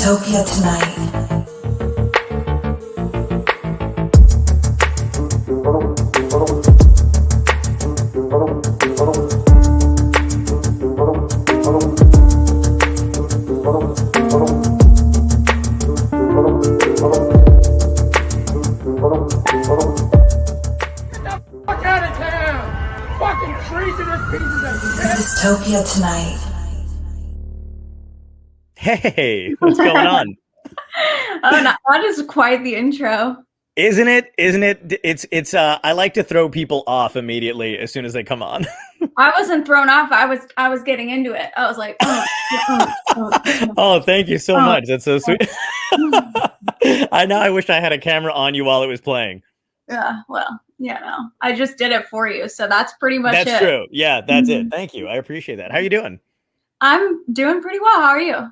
Dystopia tonight. Dystopia tonight. Hey, what's going on? That is quite the intro. Isn't it? Isn't it? It's I like to throw people off immediately as soon as they come on. I wasn't thrown off. I was getting into it. I was like, Oh, thank you so much. That's so sweet. I wish I had a camera on you while it was playing. Yeah, well, no. I just did it for you, so that's pretty much it. That's true. Yeah, that's it. Thank you. I appreciate that. How you doing? I'm doing pretty well. How are you?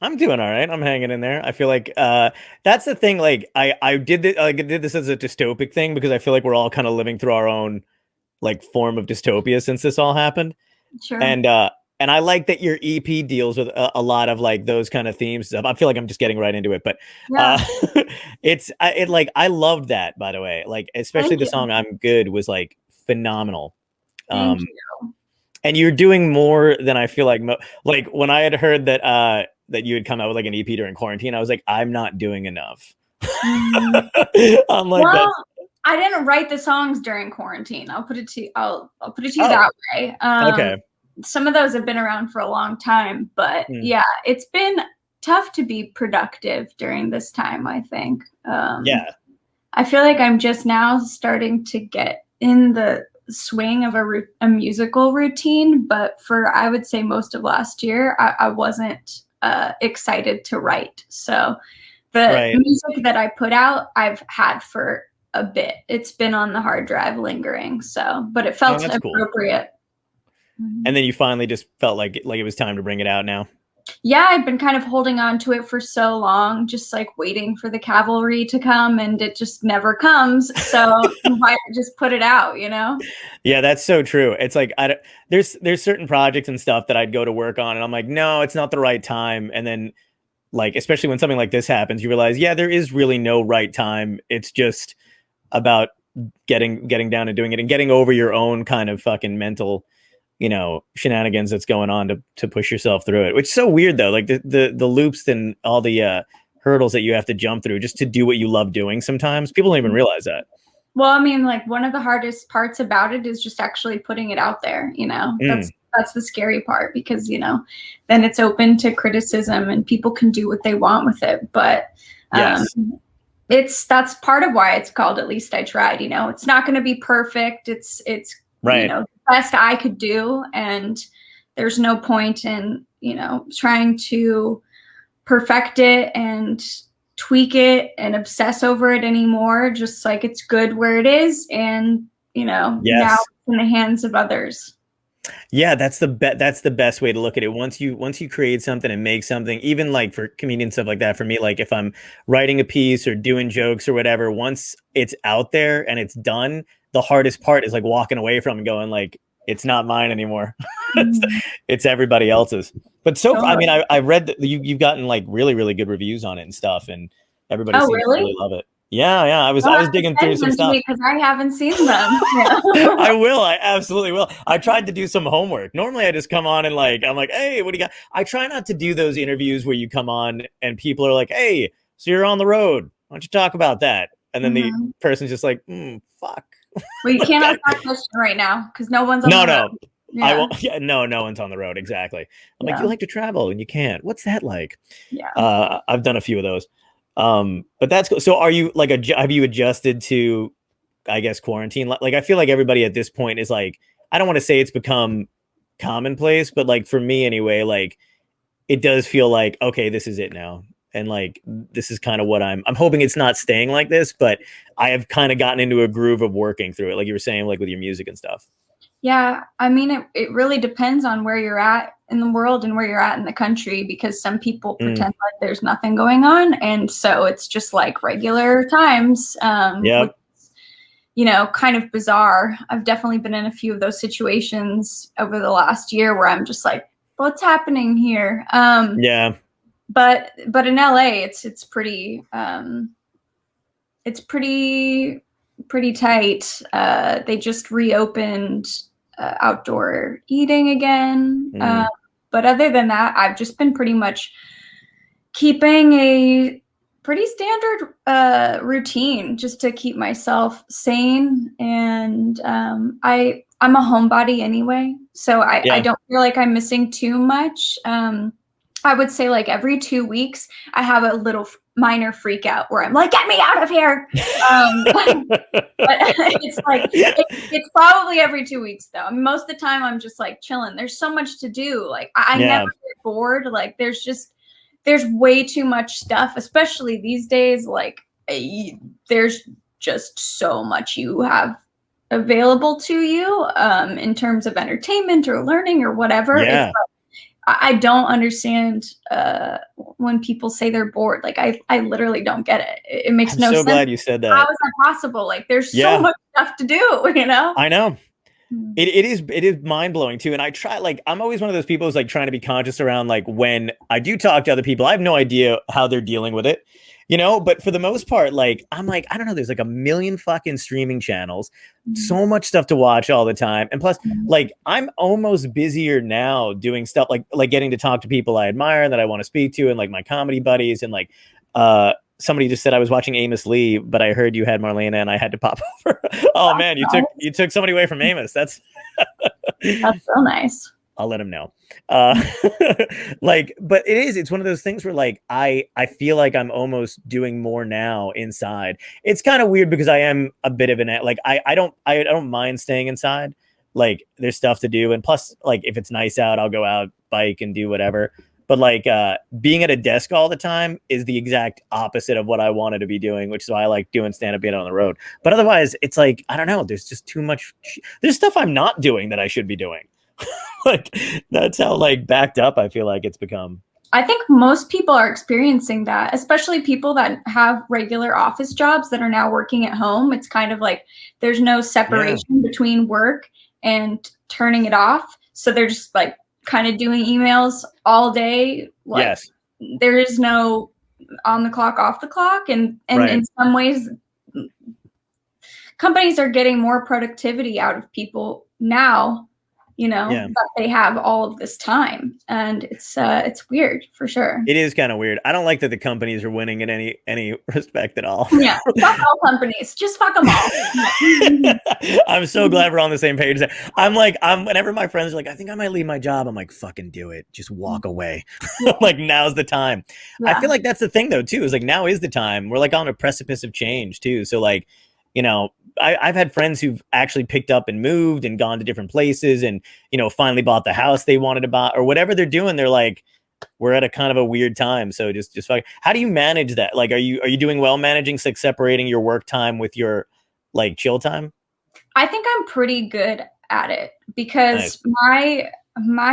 I'm doing all right. I'm hanging in there. I feel like that's the thing. Like I did this as a dystopic thing because I feel like we're all kind of living through our own like form of dystopia since this all happened. Sure. And I like that your EP deals with a lot of like those kind of themes. I feel like I'm just getting right into it, but Yeah. I loved that, by the way. Like especially Thank the you. song "I'm Good" was like phenomenal. Thank you. And you're doing more than I feel like. Like when I had heard that that you had come out with like an EP during quarantine, I was like, I'm not doing enough. I'm like, Well, I didn't write the songs during quarantine. I'll put it to you that way. Okay. Some of those have been around for a long time, but yeah, it's been tough to be productive during this time, I think. Yeah. I feel like I'm just now starting to get in the swing of a musical routine, but for, I would say, most of last year, I wasn't excited to write. So the music that I put out, I've had for a bit. It's been on the hard drive lingering. So, but it felt appropriate. Cool. And then you finally just felt like it was time to bring it out now. Yeah, I've been kind of holding on to it for so long, just like waiting for the cavalry to come, and it just never comes. So why just put it out, you know? Yeah, that's so true. It's like there's certain projects and stuff that I'd go to work on, and I'm like, no, it's not the right time. And then, like, especially when something like this happens, you realize, yeah, there is really no right time. It's just about getting down and doing it and getting over your own kind of fucking mental, shenanigans that's going on to push yourself through it, which is so weird though. Like the loops and all the hurdles that you have to jump through just to do what you love doing. Sometimes people don't even realize that. Well, I mean, like one of the hardest parts about it is just actually putting it out there, that's the scary part because, then it's open to criticism and people can do what they want with it. But that's part of why it's called At Least I Tried, it's not going to be perfect. It's right. The best I could do. And there's no point in, trying to perfect it and tweak it and obsess over it anymore. Just like it's good where it is. And, now it's in the hands of others. Yeah, that's the best way to look at it. Once you create something and make something, even like for comedian stuff like that, for me, like if I'm writing a piece or doing jokes or whatever, once it's out there and it's done, the hardest part is like walking away from it and going like, it's not mine anymore. It's everybody else's. But I mean, I read that you've gotten like really, really good reviews on it and stuff, and everybody seems to really love it. Yeah. I was digging through some stuff because I haven't seen them. I will. I absolutely will. I tried to do some homework. Normally, I just come on and I'm like, hey, what do you got? I try not to do those interviews where you come on and people are like, hey, so you're on the road. Why don't you talk about that? And then the person's just like, fuck. Well, you can't ask that question right now because no one's on the road. No. Yeah. I won't. Yeah, no one's on the road. Exactly. I'm like, you like to travel and you can't. What's that like? Yeah. I've done a few of those. But that's cool. So are you like have you adjusted to, I guess, quarantine? Like, I feel like everybody at this point is like, I don't want to say it's become commonplace, but like for me anyway, like it does feel like, okay, this is it now. And like, this is kind of what I'm hoping it's not staying like this, but I have kind of gotten into a groove of working through it. Like you were saying, like with your music and stuff. Yeah. I mean, it really depends on where you're at in the world and where you're at in the country, because some people pretend like there's nothing going on. And so it's just like regular times, which, kind of bizarre. I've definitely been in a few of those situations over the last year where I'm just like, what's happening here? but in LA, it's pretty pretty tight. They just reopened outdoor eating again. But other than that, I've just been pretty much keeping a pretty standard routine just to keep myself sane. And I'm a homebody anyway, so I don't feel like I'm missing too much. I would say like every 2 weeks, I have a little minor freak out where I'm like, get me out of here. But it's like, it's probably every 2 weeks though. I mean, most of the time I'm just like chilling. There's so much to do. Like I never get bored. Like there's way too much stuff, especially these days. Like there's just so much you have available to you in terms of entertainment or learning or whatever. It's like, I don't understand when people say they're bored. Like I literally don't get it. It makes no sense. I'm so glad you said that. How is that possible? Like there's so much stuff to do, you know? I know. It is mind-blowing too. And I try, like, I'm always one of those people who's like trying to be conscious around like when I do talk to other people, I have no idea how they're dealing with it, you know, but for the most part, like, I'm like, I don't know, there's like a million fucking streaming channels, so much stuff to watch all the time. And plus, like, I'm almost busier now doing stuff like getting to talk to people I admire and that I want to speak to, and like my comedy buddies, and like, somebody just said I was watching Amos Lee, but I heard you had Marlana and I had to pop over. Oh man, you took somebody away from Amos. That's so nice. I'll let him know. Like, but it's one of those things where like, I feel like I'm almost doing more now inside. It's kind of weird because I am a bit of like, I don't mind staying inside. Like there's stuff to do. And plus like, if it's nice out, I'll go out, bike and do whatever. But like being at a desk all the time is the exact opposite of what I wanted to be doing, which is why I like doing stand-up being on the road. But otherwise, it's like, I don't know, there's just too much. There's stuff I'm not doing that I should be doing. Like that's how like backed up I feel like it's become. I think most people are experiencing that, especially people that have regular office jobs that are now working at home. It's kind of like there's no separation between work and turning it off. So they're just like kind of doing emails all day. Like, there is no on the clock, off the clock. And in some ways, companies are getting more productivity out of people now, you know, but they have all of this time, and it's weird for sure. It is kind of weird. I don't like that the companies are winning in any respect at all. Yeah, fuck all companies. Just fuck them all. I'm so glad we're on the same page there. Whenever my friends are like, I think I might leave my job, I'm like, fucking do it. Just walk away. Like now's the time. I feel like that's the thing though too, is like now is the time. We're like on a precipice of change too. So like, you know, I've had friends who've actually picked up and moved and gone to different places and, you know, finally bought the house they wanted to buy or whatever they're doing. They're like, we're at a kind of a weird time. So just fuck. How do you manage that? Like, are you doing well managing like separating your work time with your like chill time? I think I'm pretty good at it because my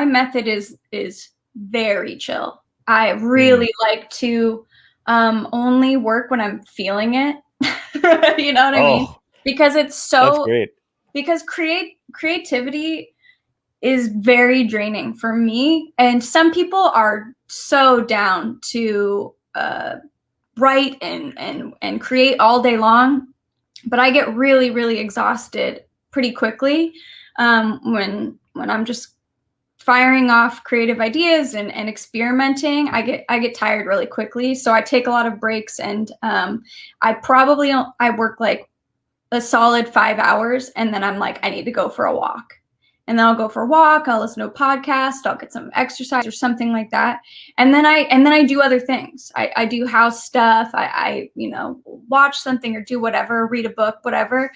method is very chill. I really like to only work when I'm feeling it. You know what I mean? Because it's so great. Because creativity is very draining for me, and some people are so down to write and create all day long, but I get really, really exhausted pretty quickly when I'm just firing off creative ideas and experimenting. I get tired really quickly, so I take a lot of breaks, and I work like a solid 5 hours, and then I'm like, I need to go for a walk. And then I'll go for a walk, I'll listen to a podcast, I'll get some exercise or something like that. And then I do other things. I do house stuff. I you know, watch something or do whatever, read a book, whatever.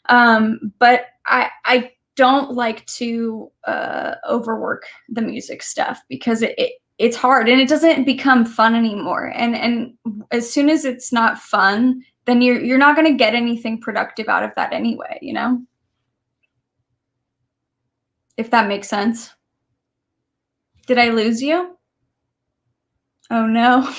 But I don't like to overwork the music stuff because it's hard and it doesn't become fun anymore. And as soon as it's not fun, then you're not going to get anything productive out of that anyway, you know? If that makes sense. Did I lose you? Oh no.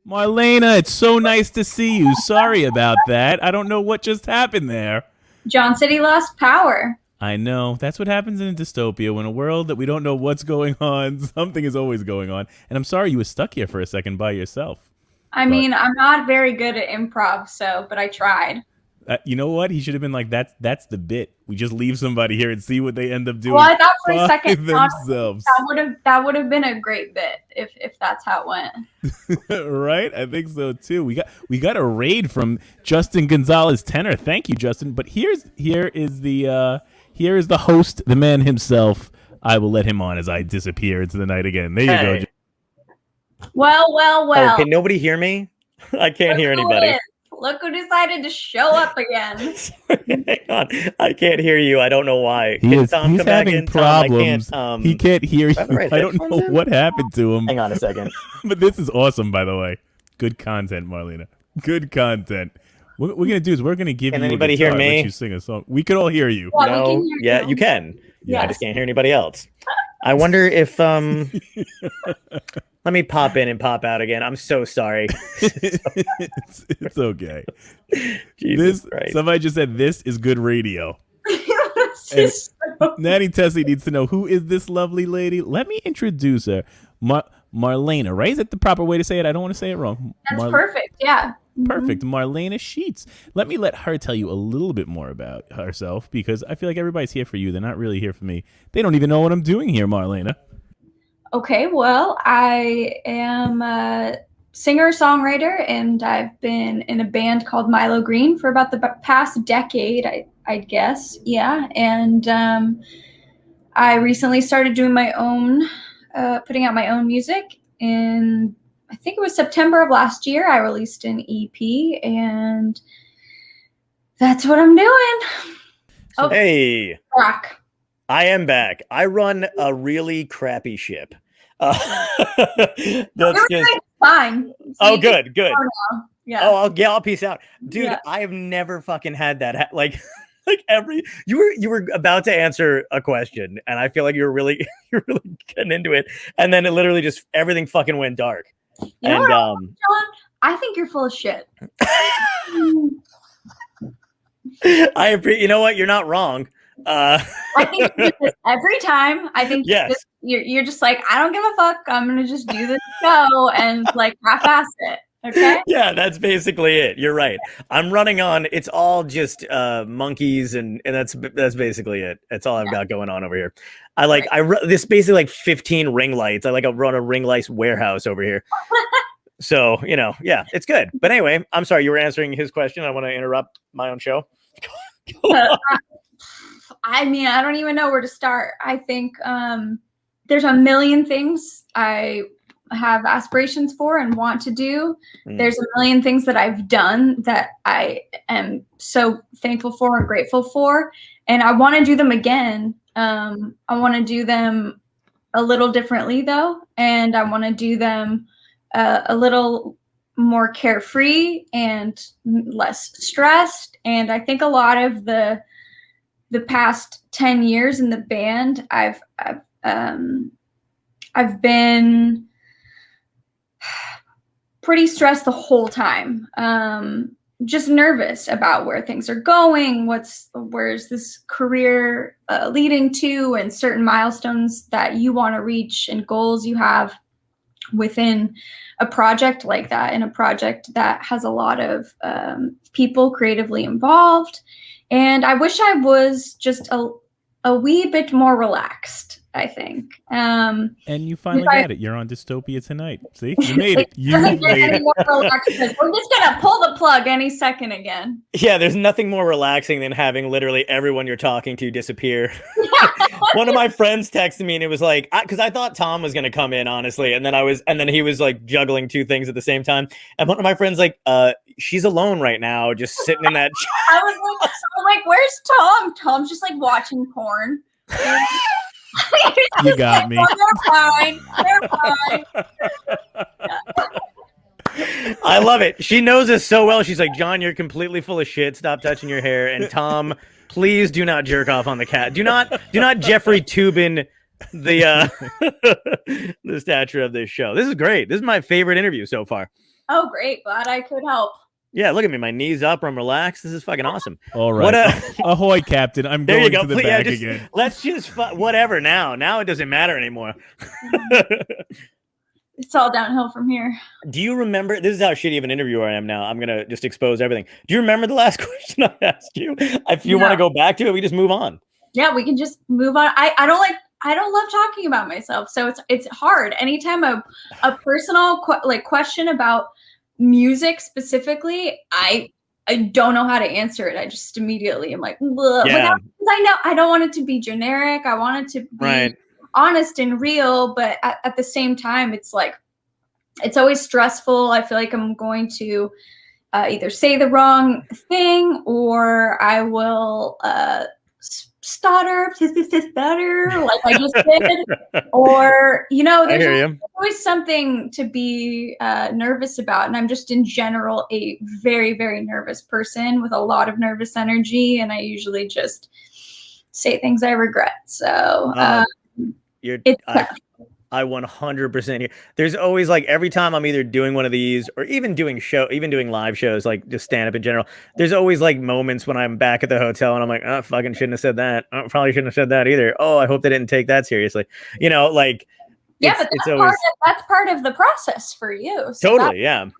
Marlana, it's so nice to see you. Sorry about that. I don't know what just happened there. John said he lost power. I know. That's what happens in a dystopia. When a world that we don't know what's going on, something is always going on. And I'm sorry you were stuck here for a second by yourself. I mean, I'm not very good at improv, but I tried. You know what? He should have been like, that's the bit. We just leave somebody here and see what they end up doing. Well, I thought for a by second themselves. that would have been a great bit if that's how it went. Right? I think so too. We got a raid from Justin Gonzalez Tenor. Thank you, Justin. But here is the host, the man himself. I will let him on as I disappear into the night again. There you go. Well. Oh, can nobody hear me? I can't hear anybody. Look who decided to show up again. Hang on. I can't hear you. I don't know why. He's having problems. He can't hear you. I don't know what happened to him. Hang on a second. But this is awesome, by the way. Good content, Marlena. Good content. What we're going to do is we're going to give you anybody hear me? Let you sing a song. We can all hear you. Yeah, no. we can hear yeah, you can. Yeah, I just can't hear anybody else. I wonder if let me pop in and pop out again. I'm so sorry. It's okay. Jesus Christ. Somebody just said this is good radio. Natty Tessie needs to know, who is this lovely lady? Let me introduce her. Marlana, right? Is that the proper way to say it? I don't want to say it wrong. That's perfect. Yeah. Perfect. Marlana Sheetz. Let me let her tell you a little bit more about herself, because I feel like everybody's here for you. They're not really here for me. They don't even know what I'm doing here, Marlana. Okay, well, I am a singer-songwriter, and I've been in a band called Milo Greene for about the past decade, I guess. Yeah, and I recently started doing my own, putting out my own music. In, I think it was September of last year, I released an EP, and that's what I'm doing. So, hey. Rock. I am back. I run a really crappy ship. That's just fine. Oh, good. Yeah. Oh, I'll peace out, dude. Yeah. I have never fucking had that. Like you were about to answer a question, and I feel like you're really getting into it, and then it literally just everything fucking went dark. You know and John, I think you're full of shit. You know what? You're not wrong. I think you do this every time. I think yes. You're just like, I don't give a fuck. I'm gonna just do this show and like half-ass it. Okay. Yeah, that's basically it. You're right. I'm running on. It's all just monkeys, and that's basically it. That's all I've got going on over here. This basically like 15 ring lights. I run a ring lights warehouse over here. So yeah, it's good. But anyway, I'm sorry. You were answering his question. I want to interrupt my own show. I mean, I don't even know where to start. I think there's a million things I have aspirations for and want to do. There's a million things that I've done that I am so thankful for and grateful for. And I want to do them again. I want to do them a little differently, though. And I want to do them a little more carefree and less stressed. And I think a lot of the past 10 years in the band, I've been pretty stressed the whole time. Just nervous about where things are going, where's this career leading to, and certain milestones that you want to reach and goals you have within a project like that, and a project that has a lot of people creatively involved. And I wish I was just a wee bit more relaxed, I think. And you finally got it. You're on Dystopia tonight. See? You made it. You made it. More relaxed, we're just going to pull the plug any second again. Yeah, there's nothing more relaxing than having literally everyone you're talking to disappear. One of my friends texted me, and it was like, because I thought Tom was going to come in, honestly. And then he was like juggling two things at the same time. And one of my friends like, she's alone right now, just sitting in that. I was like, where's Tom? Tom's just like watching porn. You got me. They're fine. I love it. She knows us so well. She's like, John, you're completely full of shit. Stop touching your hair. And Tom, please do not jerk off on the cat. Do not Jeffrey Toobin the stature of this show. This is great. This is my favorite interview so far. Oh, great. Glad I could help. Yeah, look at me. My knees up. I'm relaxed. This is fucking awesome. All What right. Ahoy, Captain. I'm there you going go. to the Yeah, bag again. let's just whatever now. Now it doesn't matter anymore. It's all downhill from here. Do you remember? This is how shitty of an interviewer I am now. I'm gonna just expose everything. Do you remember the last question I asked you? If you want to go back to it, we just move on. Yeah, we can just move on. I don't love talking about myself, so it's hard. Anytime a personal question about music specifically, I don't know how to answer it. I just immediately am like, yeah. I know I don't want it to be generic. I want it to be honest and real, but at the same time, it's like it's always stressful. I feel like I'm going to either say the wrong thing or I will stutter like I just did, or there's always something to be nervous about, and I'm just in general a very, very nervous person with a lot of nervous energy, and I usually just say things I regret. So I 100% here. There's always like every time I'm either doing one of these or even doing live shows, like just stand up in general. There's always like moments when I'm back at the hotel and I'm like, oh, fucking shouldn't have said that. I probably shouldn't have said that either. Oh, I hope they didn't take that seriously. Like, yeah, but that's part of the process for you. So totally. Yeah.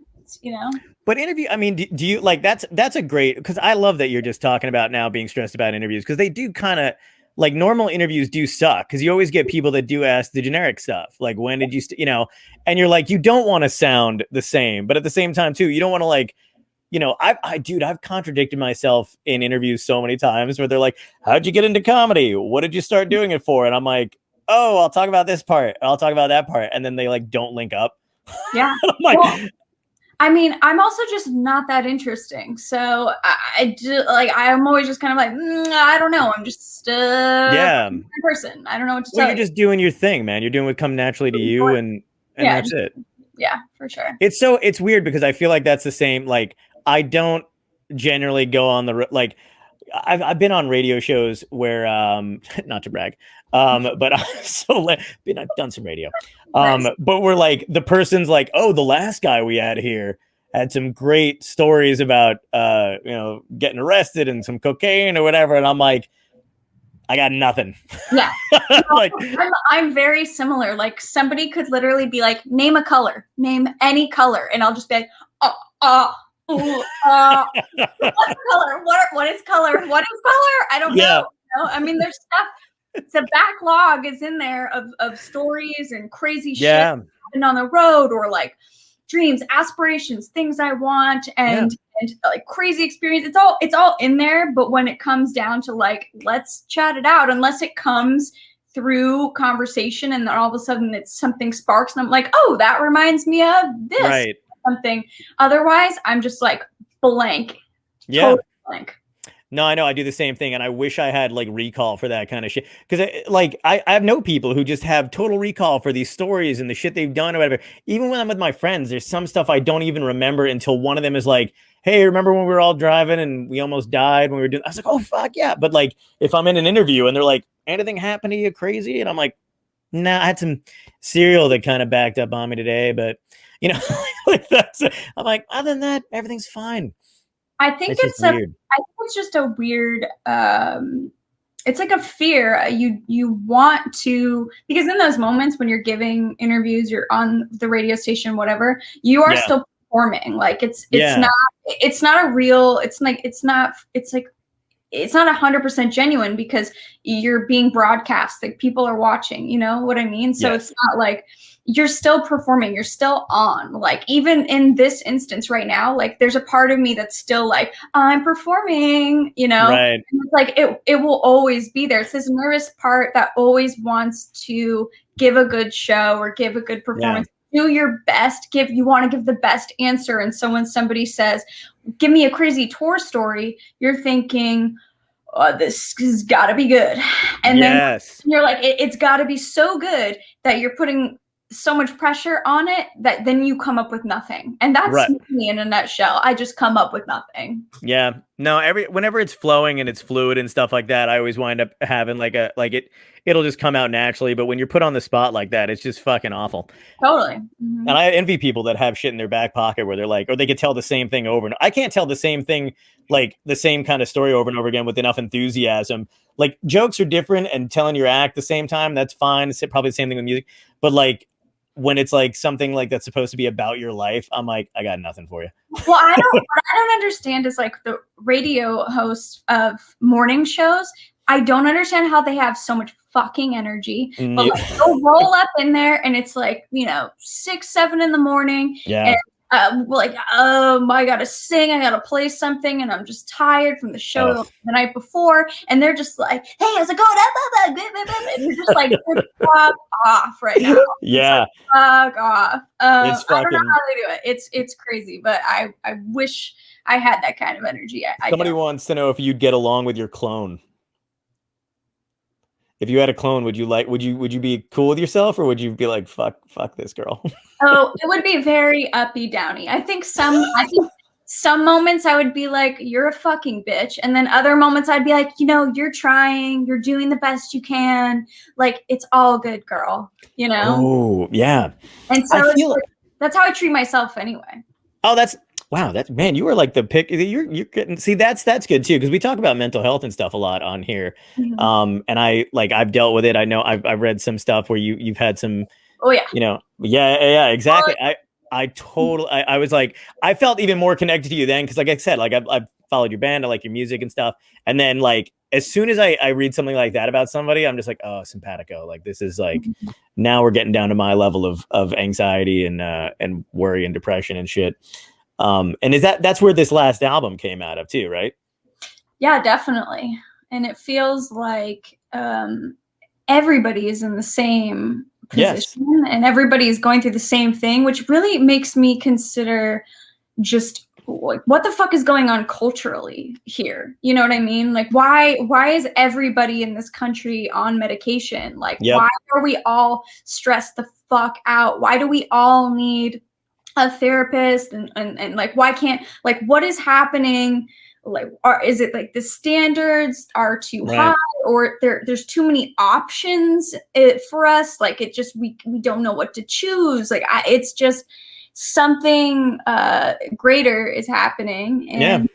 But interview, I mean, do you like that's a great, because I love that you're just talking about now being stressed about interviews, because they do kind of like normal interviews do suck, because you always get people that do ask the generic stuff. Like, when did you, and you're like, you don't want to sound the same, but at the same time too, you don't want to like, I've contradicted myself in interviews so many times where they're like, how'd you get into comedy? What did you start doing it for? And I'm like, oh, I'll talk about this part. I'll talk about that part. And then they like, don't link up. Yeah. I'm like, I mean, I'm also just not that interesting. So I'm always just kind of like, I don't know. I'm just a person. I don't know what to tell you. You're just doing your thing, man. You're doing what comes naturally to you, and that's it. Yeah, for sure. It's weird because I feel like that's the same. Like, I don't generally go on the like. I've been on radio shows where not to brag, but I've done some radio, but we're like, the person's like, oh, the last guy we had here had some great stories about getting arrested and some cocaine or whatever, and I'm like, I got nothing. Yeah. Like, I'm very similar. Like, somebody could literally be like, name a color, name any color, and I'll just be like, what's color? What is color? What is color? I don't know. I mean, there's stuff. The backlog is in there of stories and crazy shit happened on the road, or like dreams, aspirations, things I want, and like crazy experience. It's all in there. But when it comes down to like, let's chat it out, unless it comes through conversation and then all of a sudden something sparks and I'm like, oh, that reminds me of this. Right. Something. Otherwise, I'm just like blank. Yeah. Totally blank. No, I know. I do the same thing, and I wish I had like recall for that kind of shit. Because I have no people who just have total recall for these stories and the shit they've done or whatever. Even when I'm with my friends, there's some stuff I don't even remember until one of them is like, "Hey, remember when we were all driving and we almost died when we were doing?" I was like, "Oh fuck yeah!" But like, if I'm in an interview and they're like, "Anything happened to you crazy?" and I'm like, "Nah, I had some cereal that kind of backed up on me today, but." Like that's. I'm like, other than that, everything's fine. I think it's just a weird. It's like a fear. You want to, because in those moments when you're giving interviews, you're on the radio station, whatever, you are still performing. Like it's not a real. It's not 100% genuine because you're being broadcast. Like people are watching. You know what I mean? So it's not like. You're still performing, you're still on. Like, even in this instance right now, like there's a part of me that's still like, I'm performing, Right. And it's like it will always be there. It's this nervous part that always wants to give a good show or give a good performance. Do your best, you want to give the best answer. And so when somebody says, give me a crazy tour story, you're thinking, oh, this has got to be good. And then you're like, it's got to be so good that you're putting so much pressure on it that then you come up with nothing. And that's Right. me in a nutshell. I just come up with nothing. Yeah. No, whenever it's flowing and it's fluid and stuff like that, I always wind up having it'll just come out naturally. But when you're put on the spot like that, it's just fucking awful. Totally. And I envy people that have shit in their back pocket where they're like, or they could tell the same thing over and I can't tell the same thing, like the same kind of story over and over again with enough enthusiasm. Like jokes are different and telling your act the same time, that's fine. It's probably the same thing with music. But like when it's like something like that's supposed to be about your life, I'm like, I got nothing for you. Well, what I don't understand is like the radio hosts of morning shows. I don't understand how they have so much fucking energy. But like, they'll roll up in there and it's like, 6, 7 in the morning. Yeah. And I gotta sing, I gotta play something, and I'm just tired from the show the night before, and they're just like, "Hey, how's it going?" And you're just like, "Fuck off right now." Yeah, like, fuck off. It's I don't know fucking- how they do it. It's crazy, but I wish I had that kind of energy. Somebody don't. wants to know if you'd get along with your clone. If you had a clone, would you be cool with yourself, or would you be like, fuck this girl? Oh, it would be very uppy downy. I think some moments I would be like, you're a fucking bitch. And then other moments I'd be like, you're trying, you're doing the best you can. Like, it's all good, girl, Oh, yeah. And so that's how I treat myself anyway. Oh, man, you were like the pick. You're getting, see, that's good too. Cause we talk about mental health and stuff a lot on here. Mm-hmm. And I've dealt with it. I know I've read some stuff where you've had some, oh yeah. Yeah, exactly. I was like, I felt even more connected to you then. Cause like I said, like I've followed your band. I like your music and stuff. And then like, as soon as I read something like that about somebody, I'm just like, oh, simpatico. Like this is like, now we're getting down to my level of anxiety and worry and depression and shit. And that's where this last album came out of too, right? Yeah, definitely. And it feels like everybody is in the same position and everybody is going through the same thing, which really makes me consider just like, what the fuck is going on culturally here? You know what I mean? Like, why is everybody in this country on medication? Like, why are we all stressed the fuck out? Why do we all need a therapist and like, why can't, like, what is happening? Like, is it like the standards are too high, or there's too many options for us? Like, it just, we don't know what to choose. Like, it's just something greater is happening, and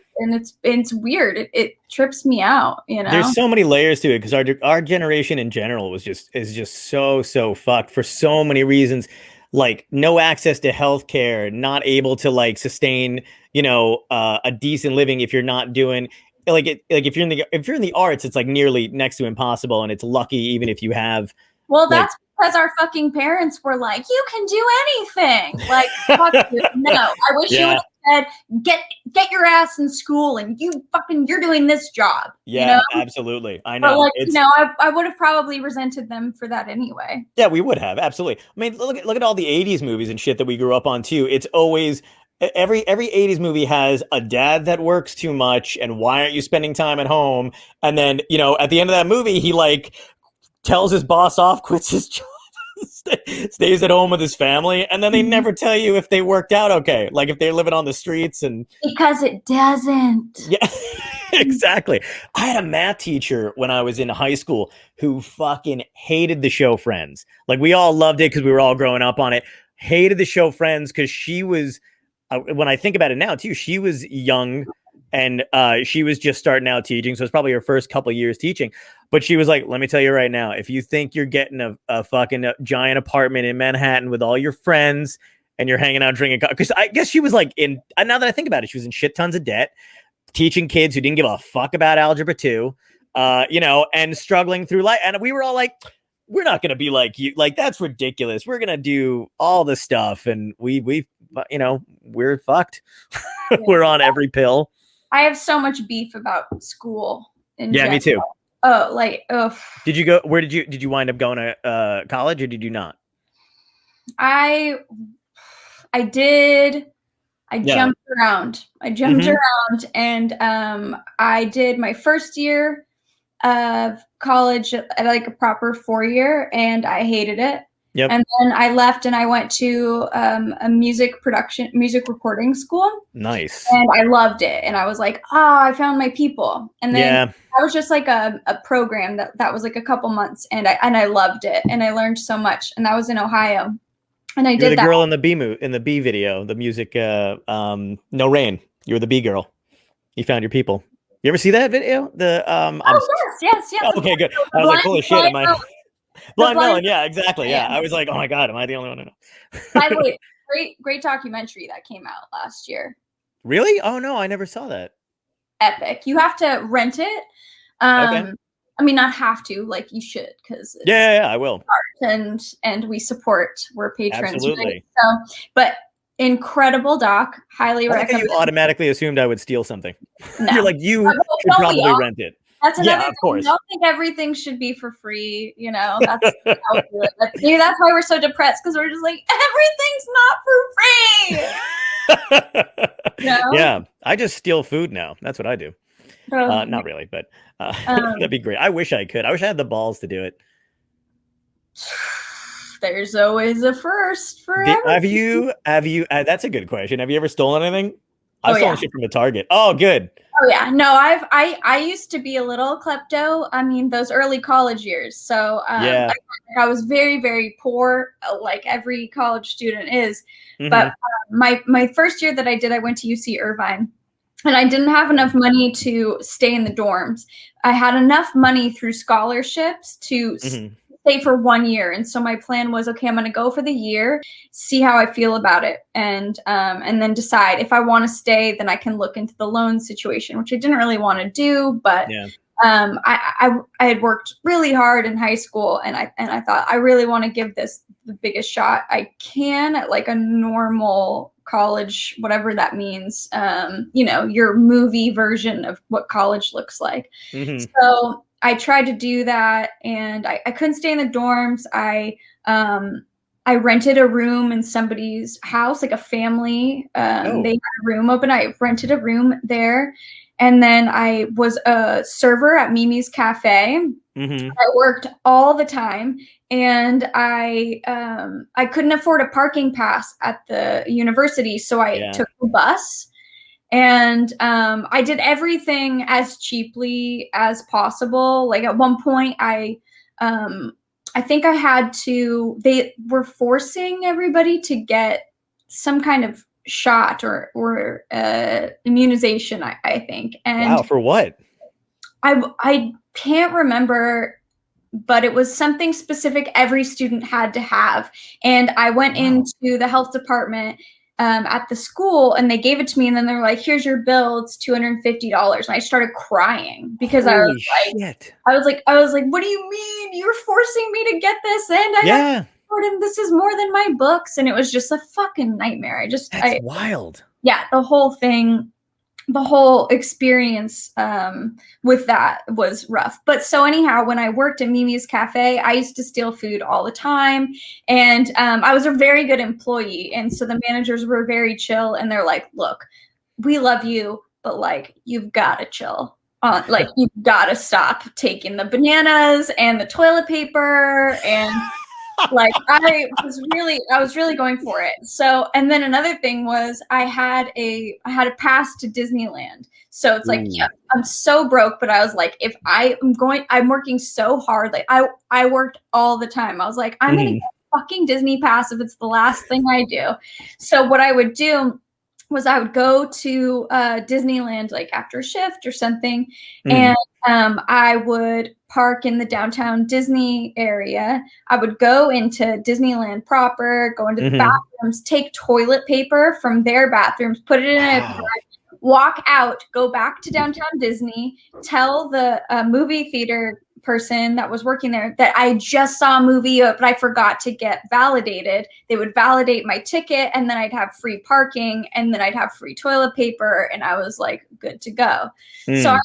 it's weird. It trips me out. There's so many layers to it because our generation in general is just so fucked for so many reasons. Like no access to healthcare, not able to like sustain, a decent living if you're not doing if you're in the arts, it's like nearly next to impossible, and it's lucky even if you have. Well, that's because our fucking parents were like, you can do anything. Like, fuck you. No, I wish you would have said, get your ass in school and you're doing this job. Yeah, absolutely. I know. But I would have probably resented them for that anyway. Yeah, we would have. Absolutely. I mean, look at all the 80s movies and shit that we grew up on too. It's always every 80s movie has a dad that works too much and why aren't you spending time at home? And then, at the end of that movie, he like tells his boss off, quits his job, stays at home with his family, and then they never tell you if they worked out okay, like if they're living on the streets. And because it doesn't. Yeah, exactly. I had a math teacher when I was in high school who fucking hated the show Friends. Like we all loved it because we were all growing up on it. Hated the show Friends because she was, when I think about it now too, she was young and she was just starting out teaching. So it's probably her first couple of years teaching. But she was like, let me tell you right now, if you think you're getting a fucking giant apartment in Manhattan with all your friends and you're hanging out drinking, because I guess she was like now that I think about it, she was in shit tons of debt, teaching kids who didn't give a fuck about algebra 2, and struggling through life. And we were all like, we're not going to be like you. Like, that's ridiculous. We're going to do all the stuff. And we're fucked. We're on every pill. I have so much beef about school. Me too. Oh, like, ugh. Did you wind up going to college or did you not? I did. I jumped around. And I did my first year of college at like a proper 4-year, and I hated it. Yep. And then I left and I went to a music recording school. Nice. And I loved it. And I was like, I found my people. And then I was just like a program that was like a couple months, and I loved it. And I learned so much. And that was in Ohio. And I You're did the girl in the Bee video, the music No Rain. You were the Bee girl. You found your people. You ever see that video? Yes. Okay, good. I was like, holy shit, am I Blind Melon? Yeah, exactly. Yeah. I was like, oh my God, am I the only one who knows? By the way, great documentary that came out last year. Really? Oh no, I never saw that. Epic. You have to rent it. Okay. I mean, not have to, like you should, because yeah, I will. And we support. We're patrons. Absolutely. Right? So, but incredible doc. Highly recommend. You automatically assumed I would steal something. No. You're like, you should probably rent it. That's another thing. Of course. I don't think everything should be for free. You know, that's how we do it. Maybe that's why we're so depressed, because we're just like, everything's not for free. Yeah, I just steal food now. That's what I do. Not really, but that'd be great. I wish I could. I wish I had the balls to do it. There's always a first for everything. Have you? That's a good question. Have you ever stolen anything? I've stolen shit from a Target. Oh, good. Oh yeah, no, I used to be a little klepto. I mean, those early college years. So I was very, very poor, like every college student is. Mm-hmm. But my first year that I went to UC Irvine, and I didn't have enough money to stay in the dorms. I had enough money through scholarships to stay for 1 year. And so my plan was, okay, I'm going to go for the year, see how I feel about it. And then decide if I want to stay, then I can look into the loan situation, which I didn't really want to do. But I had worked really hard in high school, and I thought, I really want to give this the biggest shot I can at like a normal college, whatever that means, your movie version of what college looks like. Mm-hmm. So I tried to do that, and I couldn't stay in the dorms. I rented a room in somebody's house, like a family. They had a room open. I rented a room there. And then I was a server at Mimi's Cafe. Mm-hmm. I worked all the time, and I couldn't afford a parking pass at the university, so I took the bus. And I did everything as cheaply as possible. Like at one point, I think I had to. They were forcing everybody to get some kind of shot or immunization, I think. And wow, for what? I can't remember, but it was something specific every student had to have. And I went into the health department at the school, and they gave it to me, and then they were like, here's your bill, it's $250. And I started crying because I was like, what do you mean? You're forcing me to get this, and I have to afford it, and this is more than my books. And it was just a fucking nightmare. That's wild. Yeah, the whole thing, the whole experience with that was rough. But so anyhow, when I worked at Mimi's Cafe, I used to steal food all the time. And I was a very good employee. And so the managers were very chill. And they're like, look, we love you, but like, you've got to chill. Like, you've got to stop taking the bananas and the toilet paper. And like, I was really going for it. So, and then another thing was I had a pass to Disneyland. So it's like, I'm so broke, but I was like, if I'm working so hard. Like I worked all the time. I was like, I'm going to get a fucking Disney pass if it's the last thing I do. So what I would do was I would go to Disneyland like after a shift or something. And I would park in the downtown Disney area. I would go into Disneyland proper, go into the bathrooms, take toilet paper from their bathrooms, put it in a bag, walk out, go back to downtown Disney, tell the movie theater person that was working there that I just saw a movie, but I forgot to get validated. They would validate my ticket, and then I'd have free parking, and then I'd have free toilet paper, and I was like good to go. So I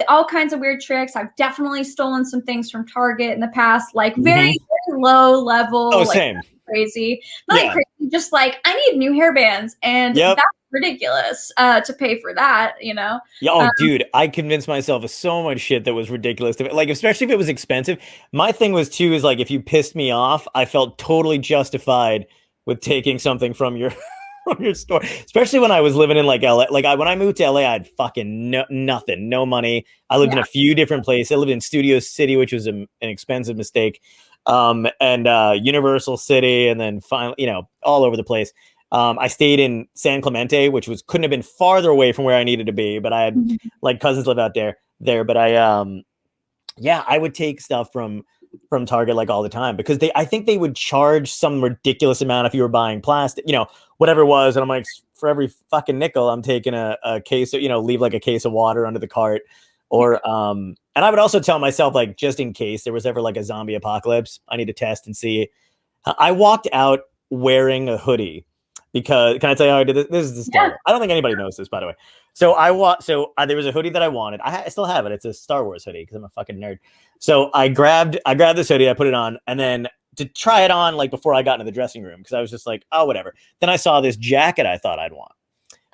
all kinds of weird tricks. I've definitely stolen some things from Target in the past, like very, very low level. Oh, like, same. Crazy. Not crazy, just like I need new hairbands. And that's ridiculous to pay for that, you know? Yeah, oh, dude, I convinced myself of so much shit that was ridiculous. Like, especially if it was expensive. My thing was too is like if you pissed me off, I felt totally justified with taking something from your from your store. Especially when I was living in like LA. Like when I moved to LA, I had fucking nothing, no money. I lived in a few different places. I lived in Studio City, which was an expensive mistake, and Universal City, and then finally, you know, all over the place. I stayed in San Clemente, which couldn't have been farther away from where I needed to be, but I had like cousins live out there, but I would take stuff from Target like all the time because I think they would charge some ridiculous amount if you were buying plastic, you know, whatever it was. And I'm like, for every fucking nickel, I'm taking a case of, you know, leave like a case of water under the cart or, and I would also tell myself like, just in case there was ever like a zombie apocalypse, I need to test and see. I walked out wearing a hoodie. Because can I tell you how I did this? This is the story. I don't think anybody knows this, by the way. So there was a hoodie that I wanted. I still have it. It's a Star Wars hoodie because I'm a fucking nerd. So I grabbed this hoodie, I put it on, and then to try it on like before I got into the dressing room because I was just like, oh, whatever. Then I saw this jacket I thought I'd want.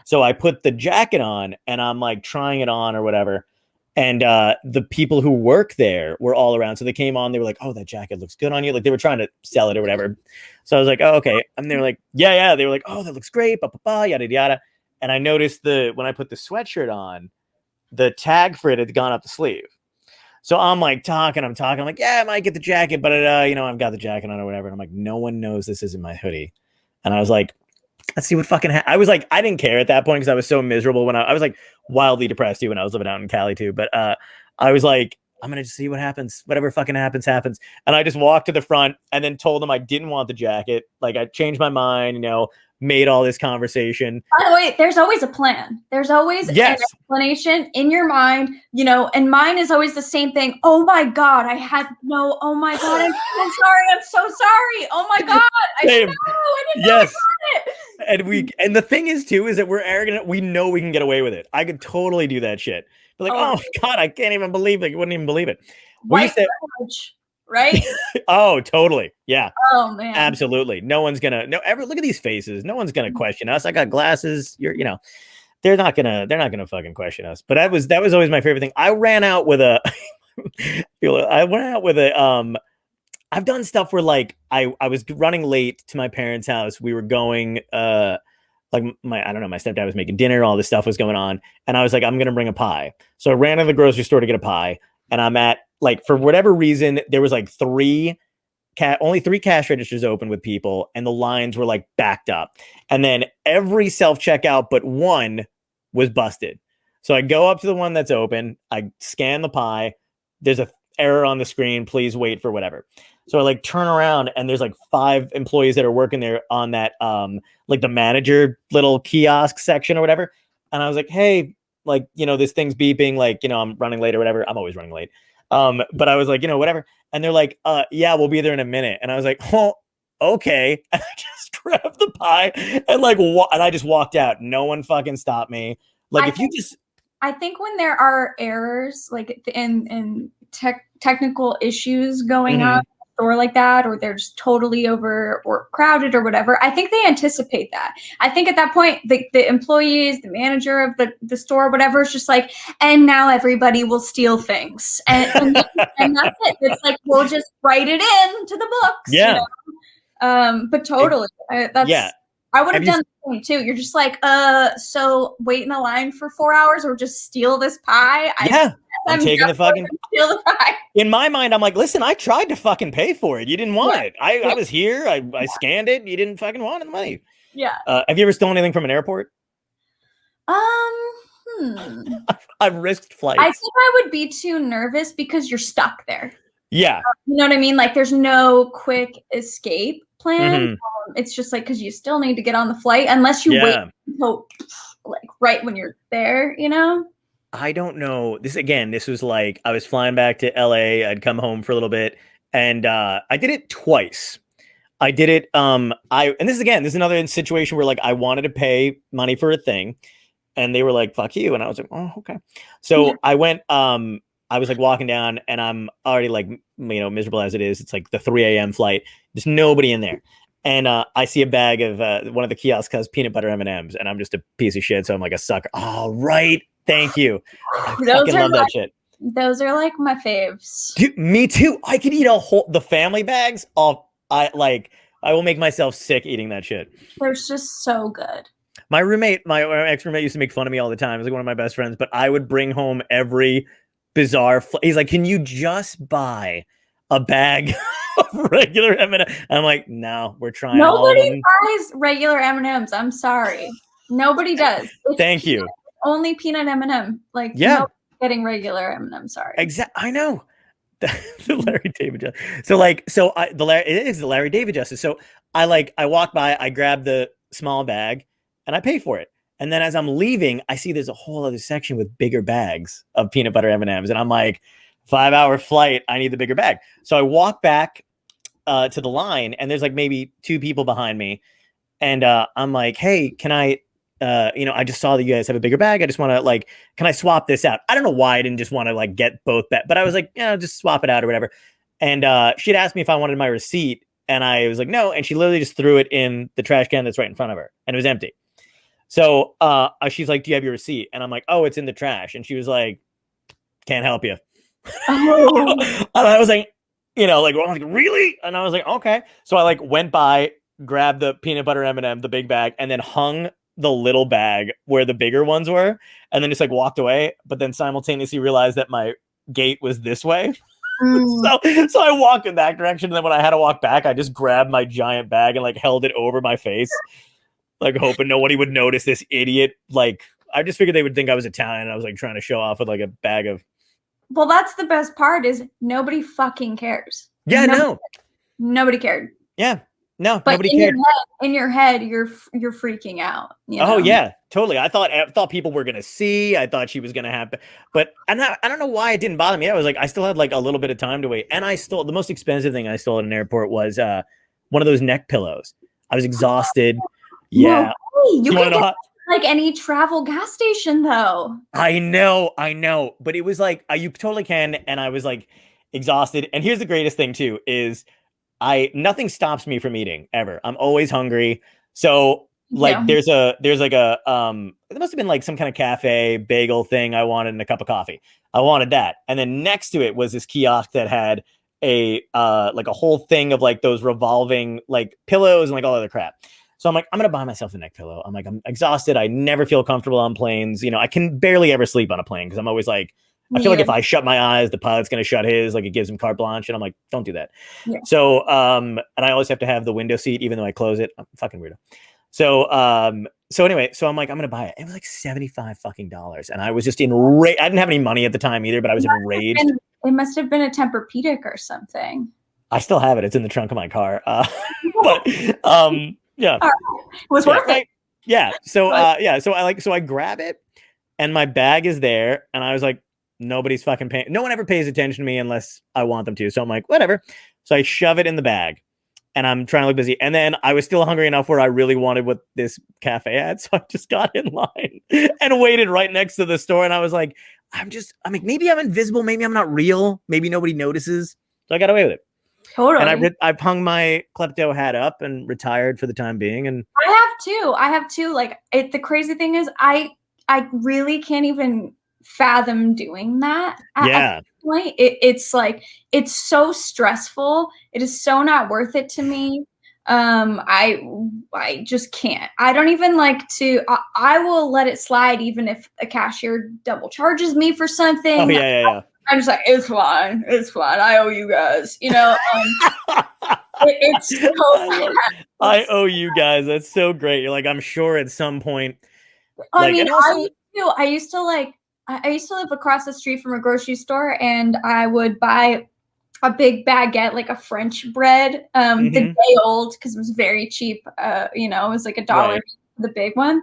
So I put the jacket on and I'm like trying it on or whatever. And the people who work there were all around. So they came on, they were like, oh, that jacket looks good on you. Like they were trying to sell it or whatever. So I was like, oh, okay. And they were like, yeah. They were like, oh, that looks great. Yada, yada. And I noticed when I put the sweatshirt on, the tag for it had gone up the sleeve. So I'm like talking. I'm like, yeah, I might get the jacket, but you know, I've got the jacket on or whatever. And I'm like, no one knows this isn't my hoodie. And I was like, let's see what fucking I was like, I didn't care at that point because I was so miserable when I was like wildly depressed too when I was living out in Cali too. But I was like, I'm going to just see what happens. Whatever fucking happens. And I just walked to the front and then told them I didn't want the jacket. Like I changed my mind, you know, made all this conversation. By the way, there's always a plan. There's always an explanation in your mind, you know, and mine is always the same thing. Oh my God, oh my God, I'm so sorry. Oh my God, I didn't know I got it. And the thing is too, is that we're arrogant. We know we can get away with it. I could totally do that shit. But like, oh my God, I can't even believe it. You wouldn't even believe it. White privilege, right? Oh, totally. Yeah. Oh man. Absolutely. Look at these faces. No one's gonna question us. I got glasses. They're not gonna fucking question us. But that was always my favorite thing. I ran out with a I've done stuff where like I was running late to my parents' house. We were going like my stepdad was making dinner, all this stuff was going on, and I was like, I'm gonna bring a pie. So I ran to the grocery store to get a pie, and I'm at like, for whatever reason, there was like only 3 cash registers open with people, and the lines were like backed up. And then every self-checkout but one was busted. So I go up to the one that's open, I scan the pie, there's a error on the screen, please wait for whatever. So I like turn around and there's like 5 employees that are working there on that like the manager little kiosk section or whatever. And I was like, hey, like, you know, this thing's beeping, like, you know, I'm running late or whatever. I'm always running late. But I was like, you know, whatever. And they're like, yeah, we'll be there in a minute. And I was like, oh, okay. And I just grabbed the pie and like, and I just walked out. No one fucking stopped me. Like, I think when there are errors, like in technical issues going on, or like that, or they're just totally over or crowded or whatever, I think they anticipate that. I think at that point, the employees, the manager of the store, whatever, is just like, and now everybody will steal things. And that's it. It's like, we'll just write it in to the books. Yeah. You know? But totally. I would have done the same too. You're just like, so wait in the line for 4 hours or just steal this pie? I'm taking the fucking steal the pie. In my mind, I'm like, listen, I tried to fucking pay for it. You didn't want it. I was here. I scanned it. You didn't fucking want the money. Yeah. Have you ever stolen anything from an airport? I've risked flights. I think I would be too nervous because you're stuck there. Yeah. You know what I mean? Like there's no quick escape plan. It's just like, because you still need to get on the flight unless you wait until like right when you're there, you know? I don't know. This was like, I was flying back to LA. I'd come home for a little bit and I did it twice. I did it. This is another situation where like I wanted to pay money for a thing and they were like, fuck you. And I was like, oh, okay. So I went, I was like walking down and I'm already like, you know, miserable as it is. It's like the 3 a.m. flight. There's nobody in there. And I see a bag of one of the kiosks has peanut butter M&Ms, and I'm just a piece of shit, so I'm like a sucker. Oh, right. Thank you. I fucking love that shit. Those are like my faves. Dude, me too. I could eat the family bags. I will make myself sick eating that shit. They're just so good. My ex-roommate used to make fun of me all the time. He was like one of my best friends, but I would bring home every bizarre. He's like, "Can you just buy a bag of regular M&M?" I'm like, "No, we're trying." Nobody buys regular M&Ms. I'm sorry, nobody does. Thank you. Only peanut M&M. Like, yeah, getting regular M&M. Sorry. Exactly. I know. The Larry David Justice. It is the Larry David Justice. So I walk by, I grab the small bag, and I pay for it. And then as I'm leaving, I see there's a whole other section with bigger bags of peanut butter M&Ms, and I'm like, 5-hour flight, I need the bigger bag. So I walk back to the line, and there's like maybe 2 people behind me, and I'm like, "Hey, can I?" I just saw that you guys have a bigger bag. I just want to can I swap this out? I don't know why I didn't just want to get both back, but I was like, just swap it out or whatever. And she'd asked me if I wanted my receipt, and I was like, no. And she literally just threw it in the trash can that's right in front of her, and it was empty. So she's like, do you have your receipt? And I'm like, oh, it's in the trash. And she was like, can't help you. Oh. And I was like, really? And I was like, okay. So I went by, grabbed the peanut butter M&M, the big bag, and then hung the little bag where the bigger ones were, and then just walked away, but then simultaneously realized that my gate was this way. So I walked in that direction, and then when I had to walk back, I just grabbed my giant bag and held it over my face, hoping nobody would notice this idiot. I just figured they would think I was Italian, and I was trying to show off with a bag of. Well, that's the best part, is nobody fucking cares. Yeah, nobody cared. Yeah. No, but nobody cared. In your head, you're freaking out. Oh yeah, totally. I thought people were gonna see. I thought she was gonna have, but I don't know why it didn't bother me. I was I still had a little bit of time to wait, and I stole the most expensive thing I stole at an airport was one of those neck pillows. I was exhausted. Yeah, no, you can get any travel gas station though. I know, but it was you totally can, and I was exhausted. And here's the greatest thing too is. Nothing stops me from eating ever. I'm always hungry. So there's a it must have been some kind of cafe bagel thing I wanted and a cup of coffee. I wanted that. And then next to it was this kiosk that had a whole thing of those revolving pillows and all other crap. So I'm I'm going to buy myself a neck pillow. I'm I'm exhausted. I never feel comfortable on planes. I can barely ever sleep on a plane because I'm always I feel if I shut my eyes, the pilot's going to shut his, it gives him carte blanche. And I'm don't do that. Yeah. So, and I always have to have the window seat, even though I close it. I'm fucking weirdo. So, anyway, so I'm going to buy it. It was $75 fucking dollars. And I was just enraged. I didn't have any money at the time either, but I was enraged. It must have been a Tempur-Pedic or something. I still have it. It's in the trunk of my car. But, yeah. It was worth it. Yeah. So, so I grab it and my bag is there. And I was nobody's fucking paying. No one ever pays attention to me unless I want them to. So I'm whatever. So I shove it in the bag and I'm trying to look busy. And then I was still hungry enough where I really wanted what this cafe had. So I just got in line and waited right next to the store. And I was maybe I'm invisible. Maybe I'm not real. Maybe nobody notices. So I got away with it. Totally. And I've hung my klepto hat up and retired for the time being. And I have too. The crazy thing is I really can't even fathom doing that. At this point. It's so stressful. It is so not worth it to me. I just can't. I don't even I will let it slide even if a cashier double charges me for something. Oh yeah. I'm just it's fine. I owe you guys. It's so bad. I owe you guys. That's so great. You're I'm sure at some point. I used to live across the street from a grocery store, and I would buy a big baguette, a French bread, the day old, because it was very cheap. It was $1 for the big one.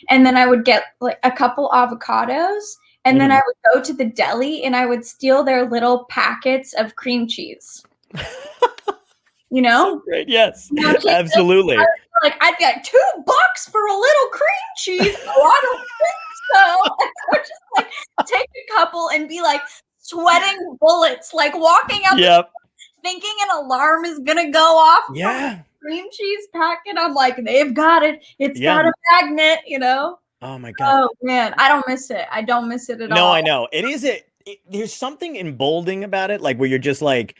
And then I would get a couple avocados, and then I would go to the deli and I would steal their little packets of cream cheese. So great. Yes, absolutely. I'd get $2 for a little cream cheese. Oh, I don't think so. I would just take a couple and be sweating bullets, walking out, thinking an alarm is gonna go off. Yeah. cream cheese packet. I'm like, they've got it. It's Yeah. got a magnet, you know? Oh my God. Oh man, I don't miss it. I don't miss it at all. No, I know. There's something emboldening about it, like where you're just like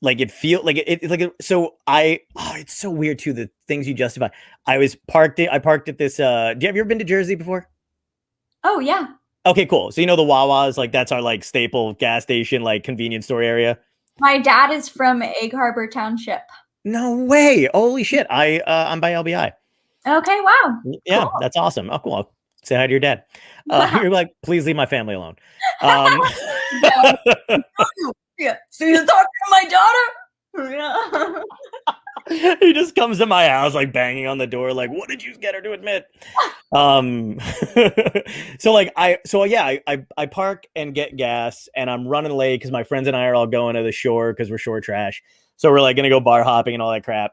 it feel like it's so weird too, the things you justify. I parked at this have you ever been to Jersey before? Oh yeah. Okay, cool. So you know the Wawa's, like that's our like staple gas station, like convenience store area. My dad is from Egg Harbor Township. No way. Holy shit. I'm by LBI. Okay, wow. Yeah, Cool. that's awesome. Oh, cool. I'll say hi to your dad. You're like, please leave my family alone. Yeah. So you're talking to my daughter? Yeah. He just comes to my house like banging on the door, like, what did you get her to admit? I park and get gas, and I'm running late because my friends and I are all going to the shore because we're shore trash. So we're like gonna go bar hopping and all that crap.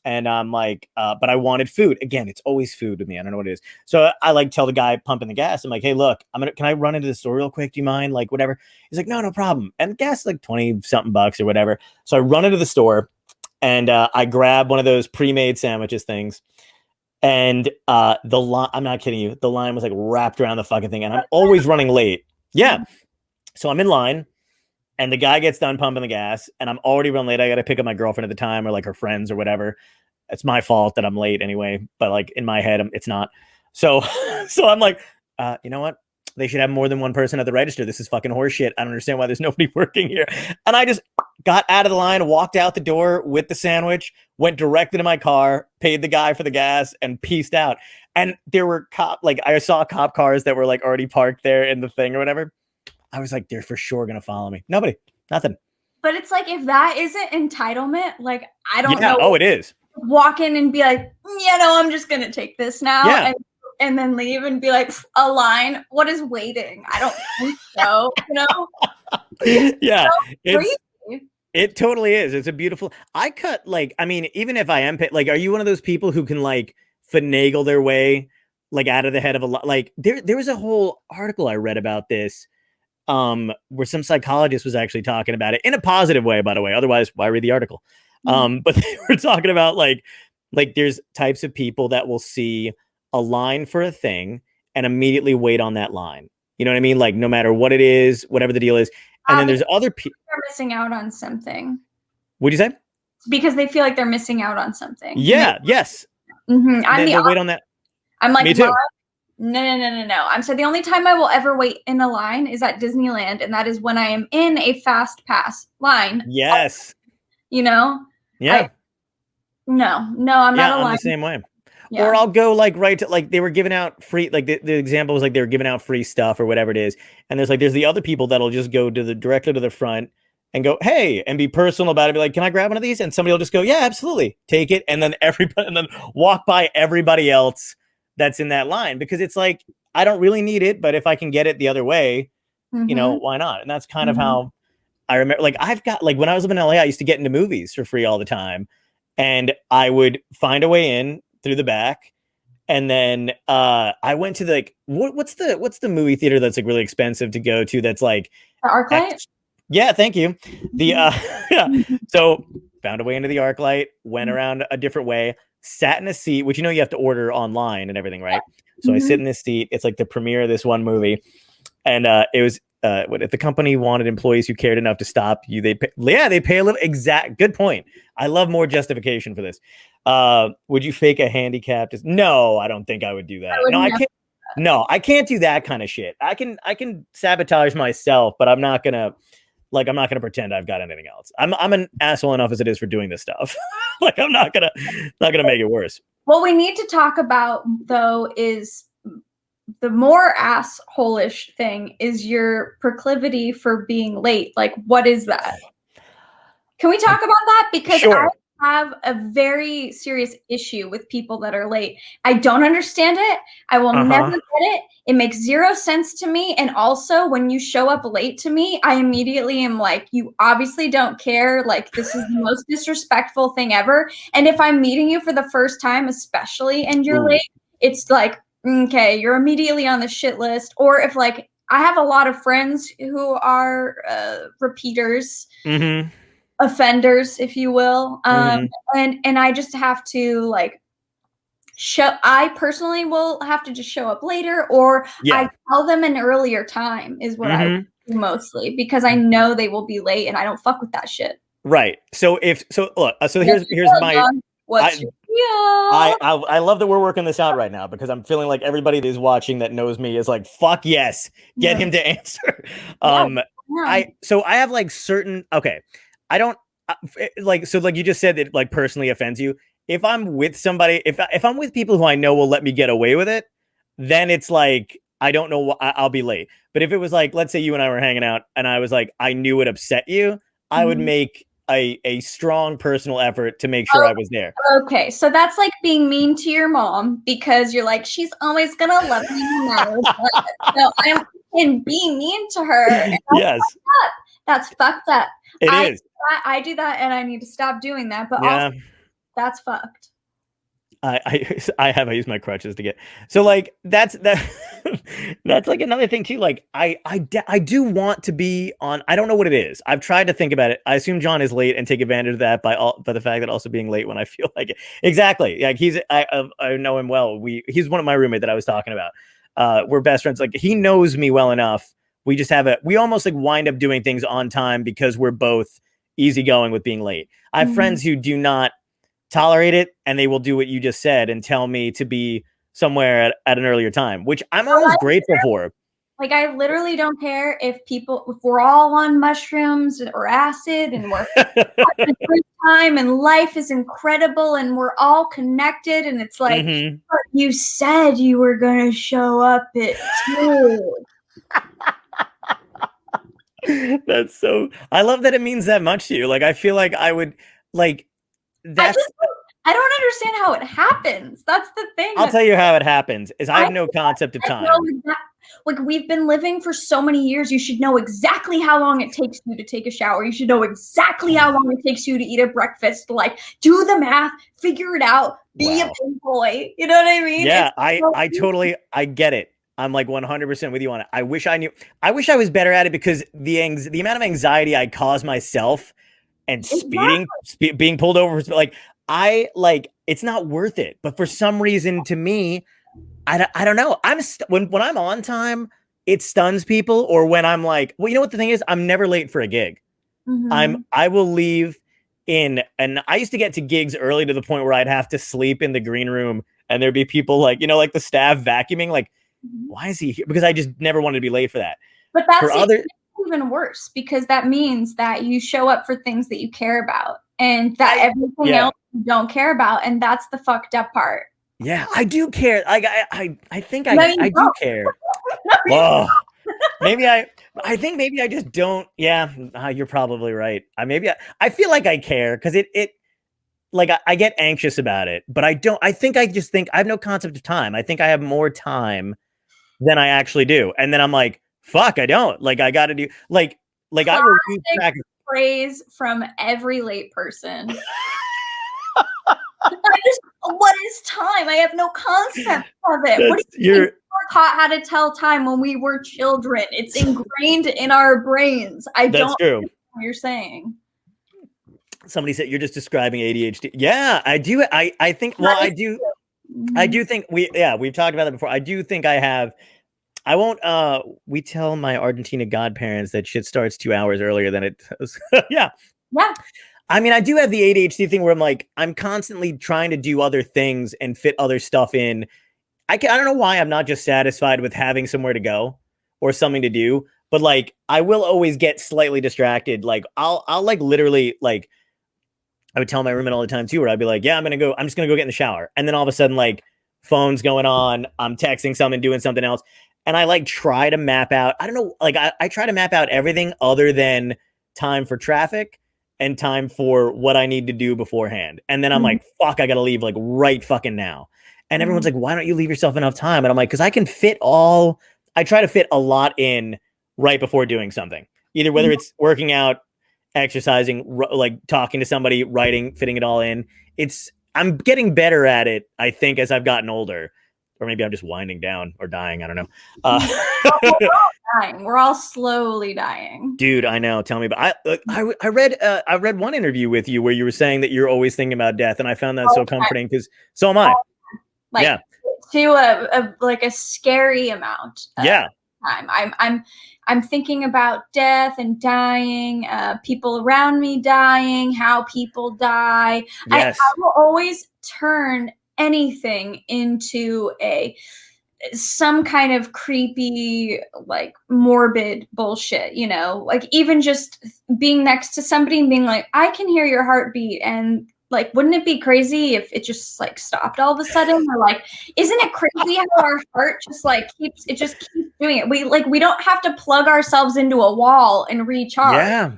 And I'm like, but I wanted food. Again, it's always food with me. I don't know what it is. So I like tell the guy pumping the gas. I'm like, hey, look, can I run into the store real quick? Do you mind? Like, whatever. He's like, no problem. And gas is like 20 something bucks or whatever. So I run into the store and I grab one of those pre-made sandwiches things. And the line, I'm not kidding you, the line was like wrapped around the fucking thing. And I'm always running late. Yeah. So I'm in line. And the guy gets done pumping the gas, and I'm already running late. I got to pick up my girlfriend at the time, or like her friends or whatever. It's my fault that I'm late anyway, but like in my head, it's not. So I'm like, you know what? They should have more than one person at the register. This is fucking horseshit. I don't understand why there's nobody working here. And I just got out of the line, walked out the door with the sandwich, went directly to my car, paid the guy for the gas, and peaced out. And there were I saw cop cars that were like already parked there in the thing or whatever. I was like, they're for sure going to follow me. Nobody, nothing. But it's like, if that isn't entitlement, like, I don't know. Oh, it is. Walk in and be like, I'm just going to take this now. Yeah. And then leave and be like, a line. What is waiting? I don't think so, Yeah. So it totally is. It's a beautiful, even if I am, are you one of those people who can like finagle their way like out of the head of a lot? Like there was a whole article I read about this. Where some psychologist was actually talking about it in a positive way, by the way. Otherwise, why read the article? But they were talking about like there's types of people that will see a line for a thing and immediately wait on that line. You know what I mean? Like no matter what it is, whatever the deal is. And then there's other people they're missing out on something. What'd you say? Because they feel like they're missing out on something. Yeah. Yes. Mm-hmm. Wait on that. I'm like, me too. No. I'm so the only time I will ever wait in a line is at Disneyland, and that is when I am in a fast pass line. Yes. Yeah. No, I'm not a line. I'm the same way. Yeah. Or I'll go like right to like they were giving out free, like the example was like they were giving out free stuff or whatever it is. And there's the other people that'll just go directly to the front and go, hey, and be personal about it. Be like, can I grab one of these? And somebody will just go, yeah, absolutely. Take it. And then walk by everybody else that's in that line, because it's like, I don't really need it, but if I can get it the other way, why not? And that's kind of how I remember, like, I've got, like, when I was living in LA, I used to get into movies for free all the time, and I would find a way in through the back. And then I went to what's the movie theater that's like really expensive to go to? That's like the ArcLight. Yeah, thank you. So found a way into the ArcLight, went around a different way, sat in a seat, which you have to order online and everything, right? So I sit in this seat. It's like the premiere of this one movie, and it was if the company wanted employees who cared enough to stop you, they pay a little. Good point. I love more justification for this. Would you fake a handicap? No, I don't think I would do that. I can't. No, I can't do that kind of shit. I can sabotage myself, but I'm not gonna pretend I've got anything else. I'm an asshole enough as it is for doing this stuff. Like I'm not gonna make it worse. What we need to talk about though is the more asshole-ish thing is your proclivity for being late. Like, what is that? Can we talk about that? Because sure. I have a very serious issue with people that are late. I don't understand it. I will never get it. It makes zero sense to me. And also, when you show up late to me, I immediately am like, you obviously don't care. Like, this is the most disrespectful thing ever. And if I'm meeting you for the first time, especially, and you're late, it's like, okay, you're immediately on the shit list. Or if like, I have a lot of friends who are repeaters. offenders, if you will. Mhm. And I just have to like I personally will have to just show up later, or Yeah. I tell them an earlier time is what I Mhm. do mostly, because I know they will be late and I don't fuck with that shit. Right. So look, so here's my What's I your deal? I love that we're working this out right now because I'm feeling like everybody that is watching that knows me is like, fuck yes, get him to answer. Yeah. I have like certain, okay, I don't like, so like you just said that like personally offends you. If I'm with somebody, if I'm with people who I know will let me get away with it, then it's like, I don't know what I'll be late. But if it was like, let's say you and I were hanging out and I was like, I knew it upset you, I would make a strong personal effort to make sure I was there. Okay, so that's like being mean to your mom because you're like, she's always gonna love me no matter what. So I'm and being mean to her. And Yes, that's fucked up. it is. I do that and I need to stop doing that. But Yeah. also, that's fucked. I use my crutches to get, so like that's that's like another thing too. Like I do want to be on. I don't know what it is. I've tried to think about it. I assume John is late and take advantage of that by the fact that also being late when I feel like it. Exactly. Like I know him well. He's one of my roommate that I was talking about. We're best friends. Like he knows me well enough. We just we almost like wind up doing things on time because we're both easygoing with being late. I have friends who do not tolerate it, and they will do what you just said and tell me to be somewhere at an earlier time, which I'm almost grateful for. Like I literally don't care if we're all on mushrooms or acid and we're having a great time and life is incredible and we're all connected and it's like, but you said you were gonna show up at 2. That's so, I love that it means that much to you. Like I feel like I would like I don't understand how it happens. That's the thing. I'll tell you how it happens is I have no concept of time. Like we've been living for so many years. You should know exactly how long it takes you to take a shower. You should know exactly how long it takes you to eat a breakfast. Like do the math, figure it out, be a big boy. You know what I mean? Yeah, I totally, I get it. I'm like 100% with you on it. I wish I was better at it because the amount of anxiety I cause myself and being pulled over, like it's not worth it. But for some reason, to me, I don't know. When I'm on time, it stuns people. Or when I'm like, well, you know what the thing is, I'm never late for a gig. I will leave and I used to get to gigs early to the point where I'd have to sleep in the green room, and there'd be people like, like the staff vacuuming, like, why is he here? Because I just never wanted to be late for that. But that's even worse because that means that you show up for things that you care about and that everything else you don't care about, and that's the fucked up part. Yeah, I do care. I think I do care. Whoa. I think maybe I just don't. Yeah, you're probably right. I feel like I care because it like I get anxious about it, but I don't. I just think I have no concept of time. I think I have more time than I actually do, and then I'm like, fuck, I don't. Like I got to do like I will lose track of praise from every late person. What is time? I have no concept of it. What do you think? We're taught how to tell time when we were children. It's ingrained in our brains. That's true. What you're saying. Somebody said you're just describing ADHD. Yeah, I do. I think. Well, I do. I do think we've talked about that before. I do think I have. I won't. We tell my Argentina godparents that shit starts 2 hours earlier than it does. Yeah. Yeah. I mean, I do have the ADHD thing where I'm like, I'm constantly trying to do other things and fit other stuff in. I don't know why I'm not just satisfied with having somewhere to go or something to do, but like, I will always get slightly distracted. Like I'll like literally like, I would tell my roommate all the time too, where I'd be like, yeah, I'm just going to go get in the shower. And then all of a sudden, like phone's going on, I'm texting someone, doing something else. And I like try to map out, I don't know, like I try to map out everything other than time for traffic and time for what I need to do beforehand. And then I'm like, fuck, I got to leave like right fucking now. And everyone's like, why don't you leave yourself enough time? And I'm like, because I can I try to fit a lot in right before doing something, either whether it's working out, exercising, like talking to somebody, writing, fitting it all in. I'm getting better at it, I think, as I've gotten older. Or maybe I'm just winding down or dying. I don't know. dying. We're all slowly dying. Dude, I know. Tell me about. I read one interview with you where you were saying that you're always thinking about death, and I found that so comforting because so am I. Like Yeah. to a scary amount. Yeah. Time. I'm thinking about death and dying, people around me dying, how people die. Yes. I will always turn anything into some kind of creepy, like morbid bullshit, you know, like even just being next to somebody and being like, I can hear your heartbeat, and like, wouldn't it be crazy if it just like stopped all of a sudden? Or like, isn't it crazy how our heart just like keeps doing it? We don't have to plug ourselves into a wall and recharge. Yeah.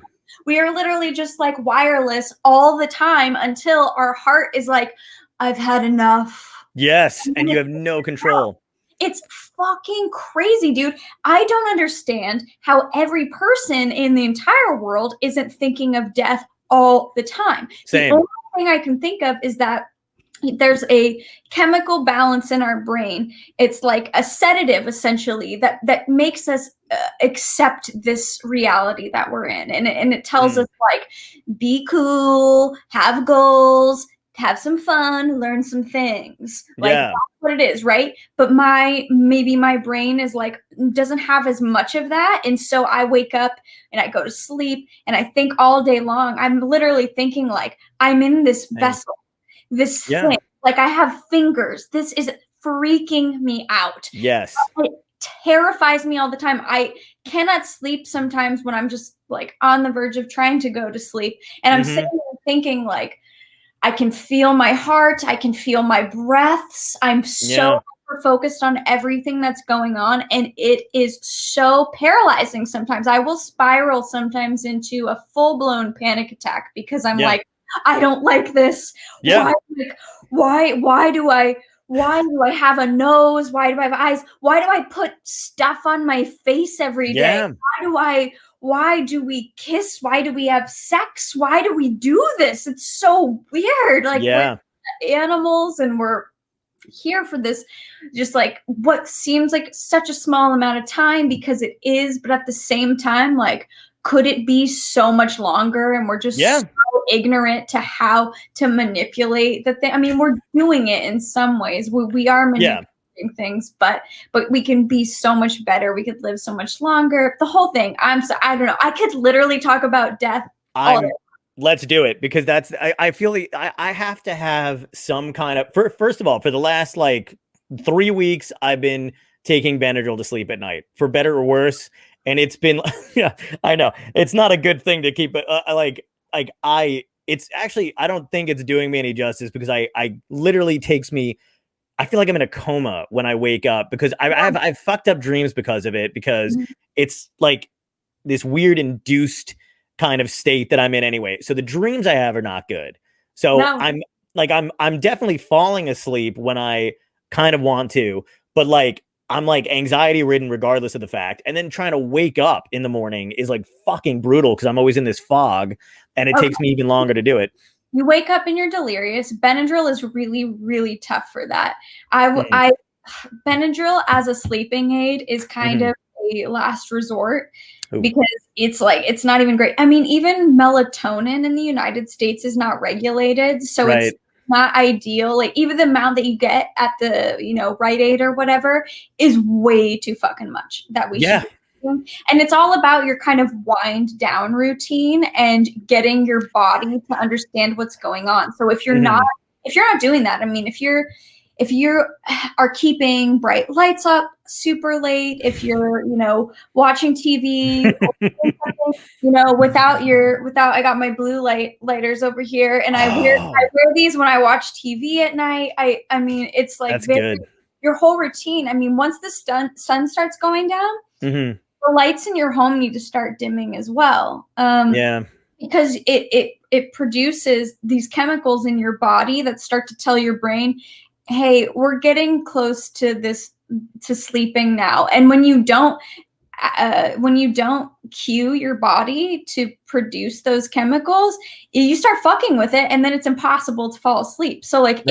We are literally just like wireless all the time until our heart is like, I've had enough. Yes. And you have no control. It's fucking crazy, dude. I don't understand how every person in the entire world isn't thinking of death all the time. Same. The only thing I can think of is that there's a chemical balance in our brain. It's like a sedative, essentially, that makes us accept this reality that we're in. And it tells us, like, be cool, have goals, have some fun, learn some things. Like, that's what it is, right? But maybe my brain is like, doesn't have as much of that. And so I wake up and I go to sleep and I think all day long. I'm literally thinking like, I'm in this vessel, this thing. Like, I have fingers. This is freaking me out. Yes. It terrifies me all the time. I cannot sleep sometimes when I'm just like on the verge of trying to go to sleep. And I'm sitting there thinking like, I can feel my heart. I can feel my breaths. I'm so focused on everything that's going on. And it is so paralyzing sometimes. I will spiral sometimes into a full-blown panic attack because I'm like, I don't like this. Yeah. Why do I have a nose? Why do I have eyes? Why do I put stuff on my face every day? Why do we kiss? Why do we have sex? Why do we do this? It's so weird. Like, we're animals and we're here for this, just like what seems like such a small amount of time because it is, but at the same time, like, could it be so much longer? And we're just so ignorant to how to manipulate the thing. I mean, we're doing it in some ways. We are manipulating things, but we can be so much better. We could live so much longer. The whole thing. I don't know. I could literally talk about death all day. Let's do it, because I feel like I have to have some kind of, first of all, for the last like 3 weeks, I've been taking Benadryl to sleep at night, for better or worse. And it's been, I know it's not a good thing to keep, but it's actually, I don't think it's doing me any justice, because I literally takes me, I feel like I'm in a coma when I wake up, because I've fucked up dreams because of it, because it's like this weird induced kind of state that I'm in anyway. So the dreams I have are not good. So I'm definitely falling asleep when I kind of want to, but like, I'm like anxiety ridden regardless of the fact. And then trying to wake up in the morning is like fucking brutal, because I'm always in this fog and it takes me even longer to do it. You wake up and you're delirious. Benadryl is really, really tough for that. Benadryl as a sleeping aid is kind of a last resort, because it's like, it's not even great. I mean, even melatonin in the United States is not regulated. So it's not ideal. Like, even the amount that you get at the, Rite Aid or whatever is way too fucking much that we should be doing. And it's all about your kind of wind down routine and getting your body to understand what's going on. So if you're not doing that, I mean, if you are keeping bright lights up super late, if you're, watching TV, without I got my blue lighters over here, and I wear these when I watch TV at night. I mean, it's like, that's good. Your whole routine. I mean, once the sun starts going down, the lights in your home need to start dimming as well. Because it produces these chemicals in your body that start to tell your brain, hey, we're getting close to sleeping now. And when you don't cue your body to produce those chemicals, you start fucking with it, and then it's impossible to fall asleep. So like,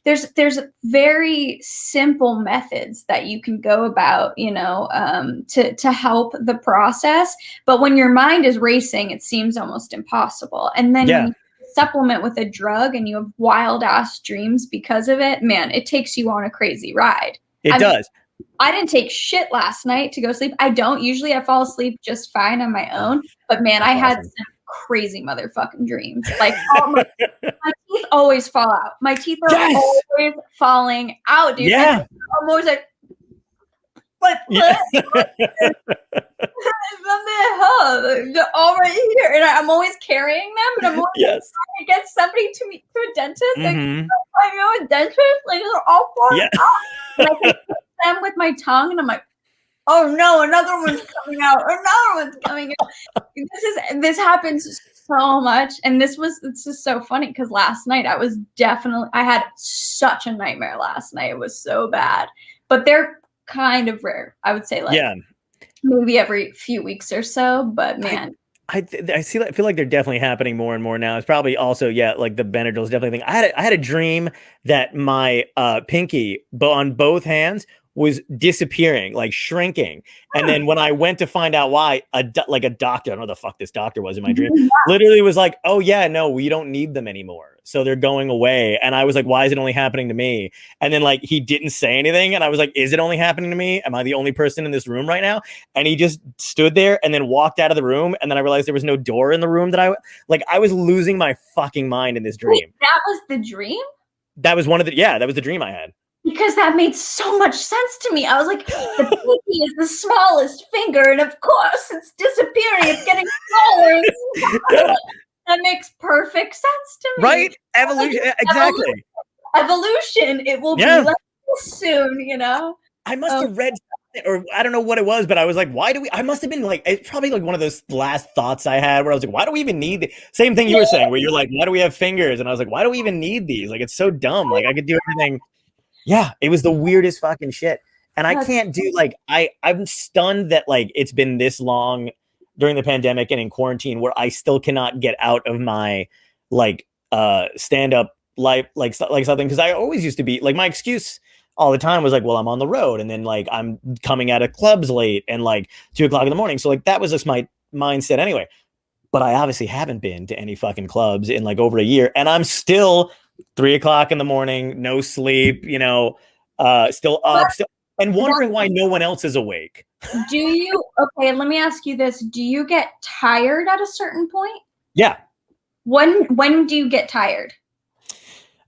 there's very simple methods that you can go about, to help the process. But when your mind is racing, it seems almost impossible. And then when you supplement with a drug and you have wild ass dreams because of it, man, it takes you on a crazy ride. It does. I didn't take shit last night to go sleep. I don't. Usually I fall asleep just fine on my own. But man, I had some crazy motherfucking dreams. Like my teeth always fall out. My teeth are always falling out, dude. Yeah. I'm always like, what? They're all right here. And I'm always carrying them. And I'm always trying to get somebody to a dentist. Like, I know a dentist. Like, they're all falling out. And I can put them with my tongue. And I'm like, oh no, another one's coming out. Another one's coming out. This happens so much. And it's just so funny because last night I had such a nightmare last night. It was so bad. But they're kind of rare. I would say maybe every few weeks or so. But man. I feel like they're definitely happening more and more now. It's probably also, like the Benadryl's definitely a thing. I had a dream that my pinky on both hands was disappearing, like shrinking. And then when I went to find out why, a doctor, I don't know the fuck this doctor was in my dream, literally was like, oh yeah, no, we don't need them anymore. So they're going away. And I was like, why is it only happening to me? And then like, he didn't say anything. And I was like, is it only happening to me? Am I the only person in this room right now? And he just stood there and then walked out of the room. And then I realized there was no door in the room that I was losing my fucking mind in this dream. Wait, that was the dream? That was that was the dream I had. Because that made so much sense to me. I was like, the pinky is the smallest finger, and of course it's disappearing. It's getting smaller. That makes perfect sense to me. Right? Evolution. Exactly. Evolution. It will be like this soon, I must have read something, or I don't know what it was, but I was like, I must have been like, it's probably like one of those last thoughts I had where I was like, why do we even need same thing you were saying, where you're like, why do we have fingers? And I was like, why do we even need these? Like, it's so dumb. Like, I could do everything. Yeah, it was the weirdest fucking shit. And I can't do I'm stunned that it's been this long during the pandemic and in quarantine where I still cannot get out of my stand-up life, like something. Cause I always used to be my excuse all the time was well, I'm on the road and then I'm coming out of clubs late and 2:00 in the morning. So that was just my mindset anyway. But I obviously haven't been to any fucking clubs in over a year and I'm still 3:00 in the morning, no sleep, still up, and wondering why no one else is awake. Okay, let me ask you this. Do you get tired at a certain point? Yeah. When do you get tired?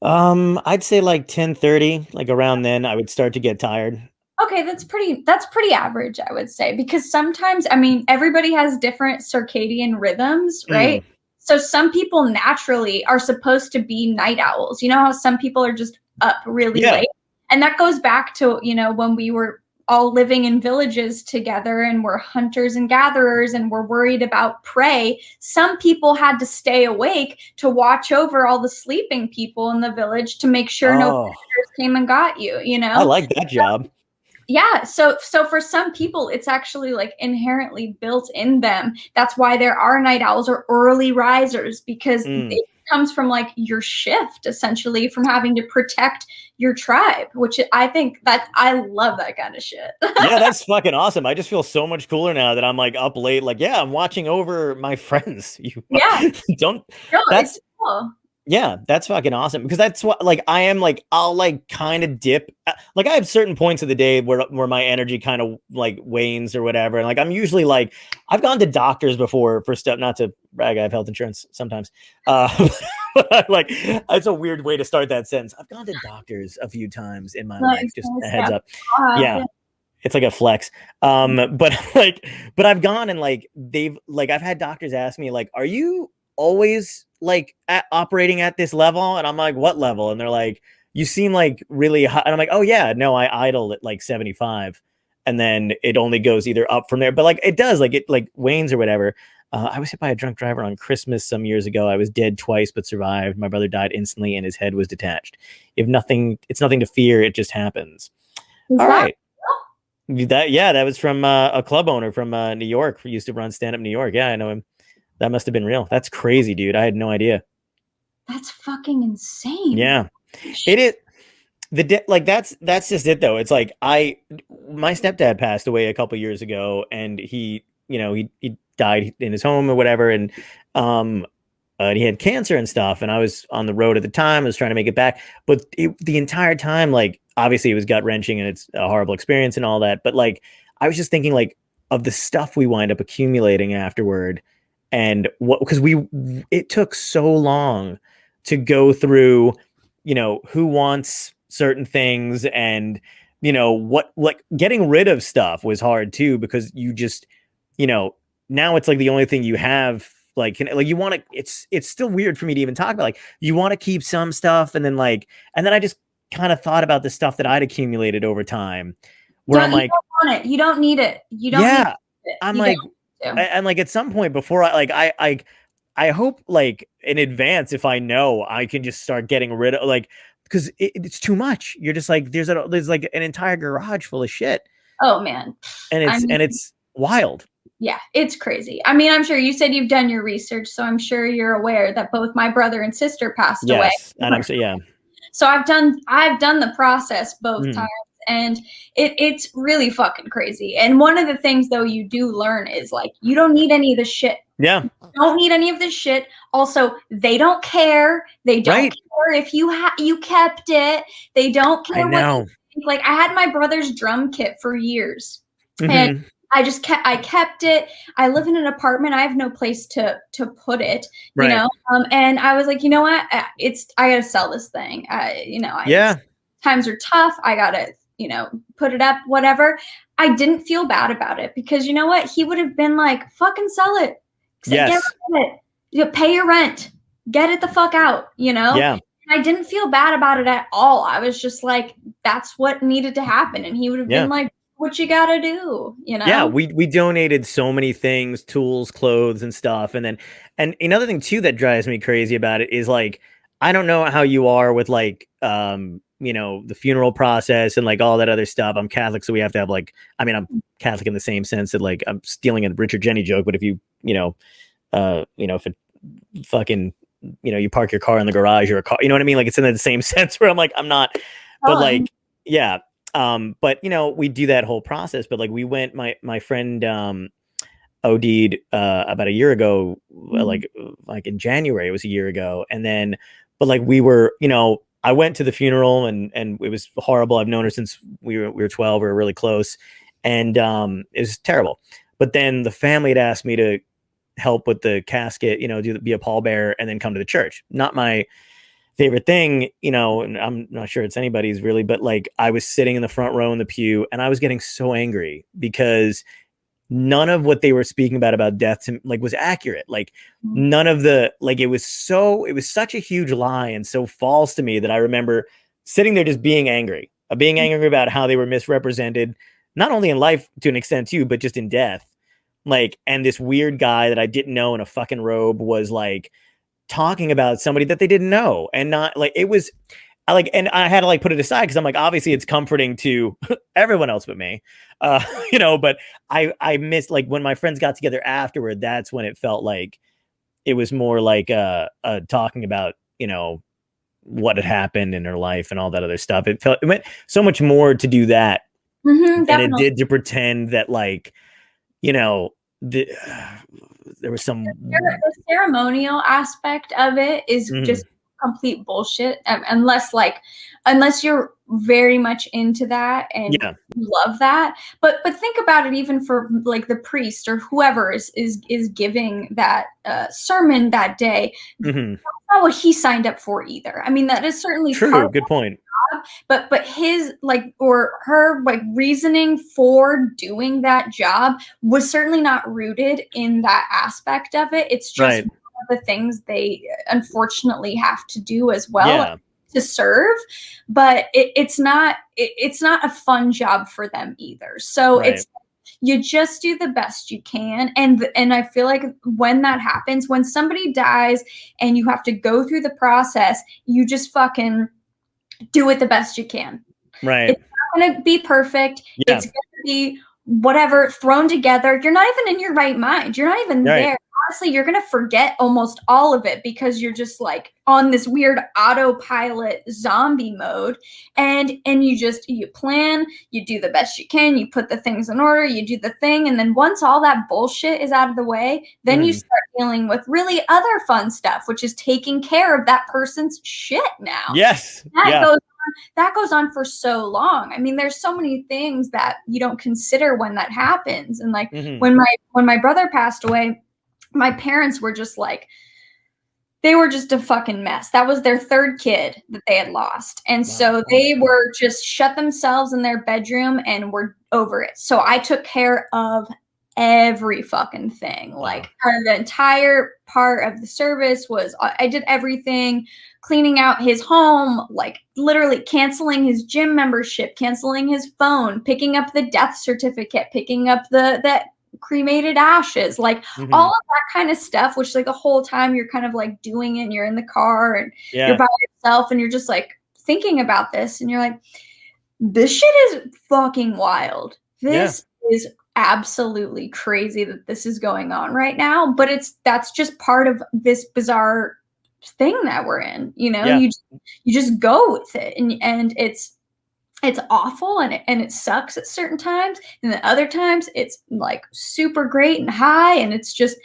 I'd say 10:30, around then I would start to get tired. Okay, that's pretty average, I would say, because sometimes, everybody has different circadian rhythms, right? So some people naturally are supposed to be night owls. You know how some people are just up really late? And that goes back to, when we were all living in villages together and we're hunters and gatherers and we're worried about prey. Some people had to stay awake to watch over all the sleeping people in the village to make sure no predators came and got you, I like that job. Yeah. So for some people, it's actually inherently built in them. That's why there are night owls or early risers, because it comes from your shift, essentially, from having to protect your tribe, which I think that I love that kind of shit. Yeah, that's fucking awesome. I just feel so much cooler now that I'm up late. I'm watching over my friends. That's cool. Yeah, that's fucking awesome because that's what I am I'll kind of dip I have certain points of the day where my energy kind of wanes or whatever, and I'm usually I've gone to doctors before for stuff, not to brag, I have health insurance sometimes, it's a weird way to start that sentence. I've gone to doctors a few times in my life, just a heads up. Yeah. It's a flex. But I've gone and they've I've had doctors ask me are you always operating at this level? And I'm like, what level? And they're like, you seem really high. And I'm like, oh yeah, no, I idle at 75 and then it only goes either up from there, but it does it wanes or whatever. I was hit by a drunk driver on Christmas some years ago. I was dead twice but survived. My brother died instantly and his head was detached. It's nothing to fear, it just happens. All right. That was from a club owner from New York who used to run stand-up New York. Yeah, I know him. That must have been real. That's crazy, dude. I had no idea. That's fucking insane. Yeah, it is. like that's just it though. It's like my stepdad passed away a couple years ago, and he died in his home or whatever, and he had cancer and stuff, and I was on the road at the time. I was trying to make it back, but the entire time, like, obviously it was gut wrenching and it's a horrible experience and all that, but like I was just thinking like of the stuff we wind up accumulating afterward, and because it took so long to go through, who wants certain things, and what, like, getting rid of stuff was hard too, because you just, now it's like the only thing you have, like you want to, it's still weird for me to even talk about, like, you want to keep some stuff, and then I just kind of thought about the stuff that I'd accumulated over time, where I'm like, you don't want it, you don't need it, you don't yeah, need it. I'm like, and like at some point before I hope, like, in advance, if I know, I can just start getting rid of, like, because it's too much. You're just like, there's like an entire garage full of shit. Oh man. And it's wild. Yeah, it's crazy. I mean, I'm sure you said you've done your research, so I'm sure you're aware that both my brother and sister passed away. And yeah. So I've done the process both times, and it's really fucking crazy. And one of the things though you do learn is, like, you don't need any of this shit. Yeah. You don't need any of this shit. Also, they don't care. They don't care if you kept it. They don't care what you think. Like, I had my brother's drum kit for years. And I kept it. I live in an apartment. I have no place to put it, you know? And I was like, you know what? I gotta sell this thing. Times are tough. I gotta, put it up, whatever. I didn't feel bad about it, because you know what? He would have been like, fucking sell it. Get rid of it. Pay your rent. Get it the fuck out, Yeah. I didn't feel bad about it at all. I was just like, that's what needed to happen. And he would have been like, what you gotta do, Yeah, we donated so many things, tools, clothes, and stuff. And another thing too that drives me crazy about it is, like, I don't know how you are with, like, the funeral process and like all that other stuff. I'm Catholic, so we have to have, like, I mean, I'm Catholic in the same sense that, like, I'm stealing a Richard Jenny joke, but if you if it fucking, you park your car in the garage or a car, you know what I mean? Like, it's in the same sense where I'm like, I'm not, but like, yeah. But we do that whole process, but like we went, my friend, OD'd, about a year ago, like in January, it was a year ago. And then, but like we were, I went to the funeral and it was horrible. I've known her since we were 12. We were really close, and, it was terrible. But then the family had asked me to help with the casket, be a pallbearer and then come to the church. Not my favorite thing, and I'm not sure it's anybody's really, but like I was sitting in the front row in the pew, and I was getting so angry because none of what they were speaking about death was accurate. Like none of the, like, it was such a huge lie and so false to me that I remember sitting there just being angry about how they were misrepresented, not only in life to an extent too, but just in death. Like, and this weird guy that I didn't know in a fucking robe was like talking about somebody that they didn't know, and not like, it was, and I had to like put it aside because I'm like, obviously it's comforting to everyone else but me, but I missed, like, when my friends got together afterward, that's when it felt like it was more like talking about, what had happened in her life and all that other stuff. It meant so much more to do that than it did to pretend that, like, there was some, the ceremonial aspect of it is just complete bullshit, unless you're very much into that and love that. But think about it, even for like the priest or whoever is giving that sermon that day. That's not what he signed up for either. I mean, that is certainly true. Good point. But his, like, or her, like, reasoning for doing that job was certainly not rooted in that aspect of it. It's just one of the things they unfortunately have to do as well to serve. But it's not a fun job for them either. So it's, you just do the best you can. And I feel like when that happens, when somebody dies and you have to go through the process, you just fucking do it the best you can. Right. It's not going to be perfect. It's going to be whatever thrown together. You're not even in your right mind. You're not even there honestly, you're going to forget almost all of it because you're just like on this weird autopilot zombie mode. And you plan, you do the best you can, you put the things in order, you do the thing. And then once all that bullshit is out of the way, then you start dealing with really other fun stuff, which is taking care of that person's shit now. Yes. That goes on for so long. I mean, there's so many things that you don't consider when that happens. And like when my brother passed away, my parents were just like, they were just a fucking mess. That was their third kid that they had lost. And so they were just shut themselves in their bedroom and were over it. So I took care of every fucking thing. Like the entire part of the service was, I did everything, cleaning out his home, like literally canceling his gym membership, canceling his phone, picking up the death certificate, picking up the cremated ashes, like all of that kind of stuff, which like the whole time you're kind of like doing it and you're in the car and you're by yourself and you're just like thinking about this and you're like, this shit is fucking wild. This is absolutely crazy that this is going on right now, but that's just part of this bizarre thing that we're in, you know. You just go with it and it's awful and it sucks at certain times, and then other times it's like super great and high, and that's just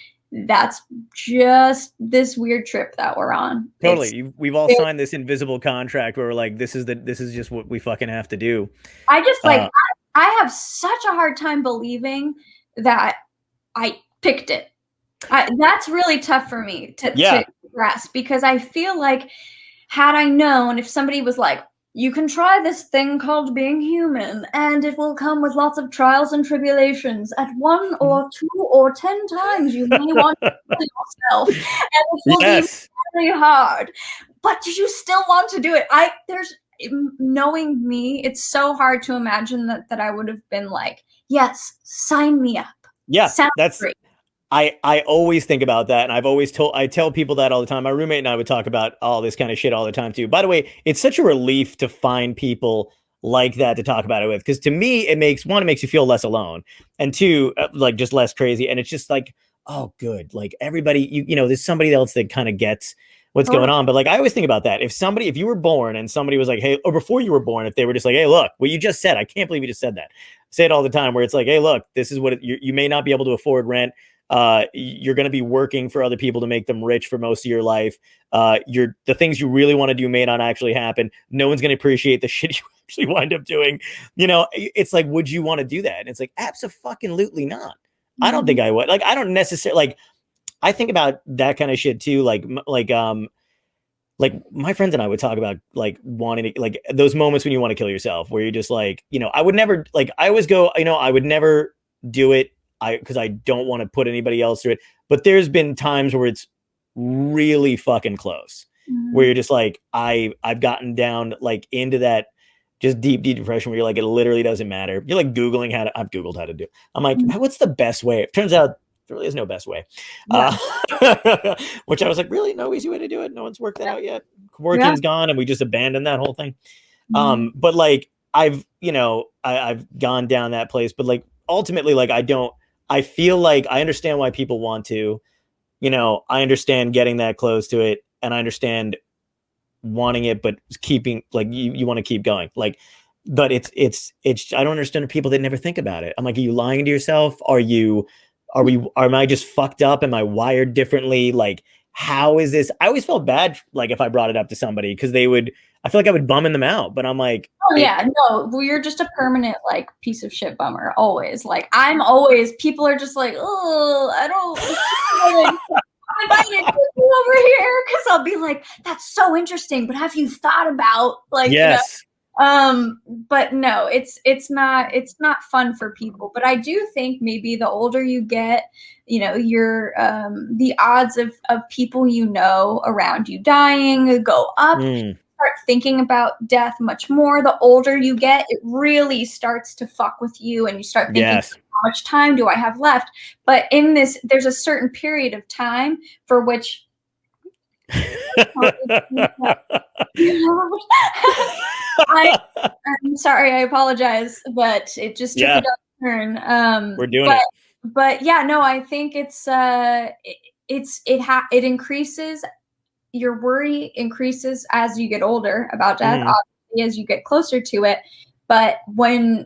this weird trip that we're on. Totally. We've all signed this invisible contract where we're like, this is just what we fucking have to do. I just like I have such a hard time believing that I picked it. That's really tough for me to grasp, because I feel like had I known, if somebody was like, you can try this thing called being human, and it will come with lots of trials and tribulations. At 1 or 2 or 10 times, you may want to kill yourself, and it will be very hard. But do you still want to do it? Knowing me, it's so hard to imagine that I would have been like, yes, sign me up. Yeah, sounds great. I always think about that, and I tell people that all the time. My roommate and I would talk about all this kind of shit all the time too. By the way, it's such a relief to find people like that to talk about it with, because to me it makes you feel less alone, and two, like just less crazy. And it's just like, oh good, like everybody, you know, there's somebody else that kind of gets what's going on. But like I always think about that. If you were born and somebody was like, hey, or before you were born, if they were just like, hey, look, what you just said, I can't believe you just said that. I say it all the time, where it's like, hey, look, this is what you may not be able to afford rent. You're going to be working for other people to make them rich for most of your life. The things you really want to do may not actually happen. No one's going to appreciate the shit you actually wind up doing. You know, it's like, would you want to do that? And it's like, abso-fucking-lutely not. I don't think I would. Like, I don't necessarily, like, I think about that kind of shit too. Like my friends and I would talk about like wanting to, like those moments when you want to kill yourself, where you're just like, you know, I would never, like, I always go, you know, I would never do it. Because I don't want to put anybody else through it. But there's been times where it's really fucking close, where you're just like, I've gotten down like into that just deep depression where you're like, it literally doesn't matter. You're like Googling I've Googled how to do it. I'm like, what's the best way? It turns out there really is no best way. Which I was like, really? No easy way to do it? No one's worked that out yet? Working's gone and we just abandoned that whole thing. But like, I've gone down that place, but like, ultimately, like, I feel like I understand why people want to, you know, I understand getting that close to it, and I understand wanting it, but keeping, like, you want to keep going. Like, but it's, I don't understand people that never think about it. I'm like, are you lying to yourself? Am I just fucked up? Am I wired differently? Like, how is this? I always felt bad, like, if I brought it up to somebody, because I feel like I would bumming them out, but I'm like, oh yeah, no, well, you're just a permanent like piece of shit bummer. Always. Like, I'm always, people are just like, oh, I don't I'm invited over here, because I'll be like, that's so interesting, but have you thought about, like, yes. You know, but no, it's not fun for people. But I do think maybe the older you get, you know, your the odds of people you know around you dying go up. Start thinking about death much more. The older you get, it really starts to fuck with you, and you start thinking, how much time do I have left? But in this, there's a certain period of time for which I'm sorry, I apologize, but it just took a dark turn. We're doing it. But yeah, no, I think it increases, your worry increases as you get older about death, Mhm. obviously, as you get closer to it. But when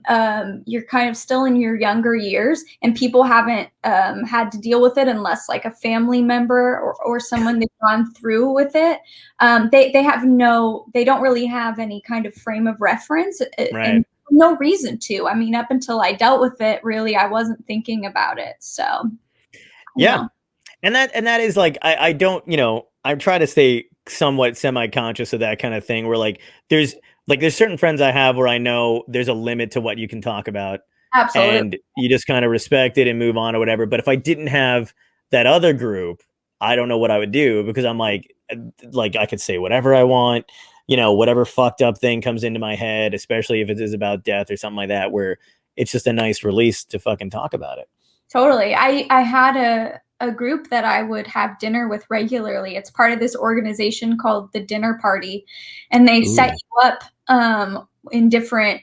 you're kind of still in your younger years and people haven't had to deal with it, unless like a family member or someone they've gone through with it, they don't really have any kind of frame of reference, Right. and no reason to. I mean, up until I dealt with it, really, I wasn't thinking about it. So, you Yeah. know. And that is like I don't, I try to stay somewhat semi-conscious of that kind of thing where there's there's certain friends I have where I know there's a limit to what you can talk about Absolutely. and you just kind of respect it and move on or whatever. But if I didn't have that other group, I don't know what I would do because I'm like I could say whatever I want, whatever fucked up thing comes into my head, especially if it is about death or something like that, where it's just a nice release to fucking talk about it. Totally. I had a group that I would have dinner with regularly. It's part of this organization called the Dinner Party, and they set Ooh. you up in different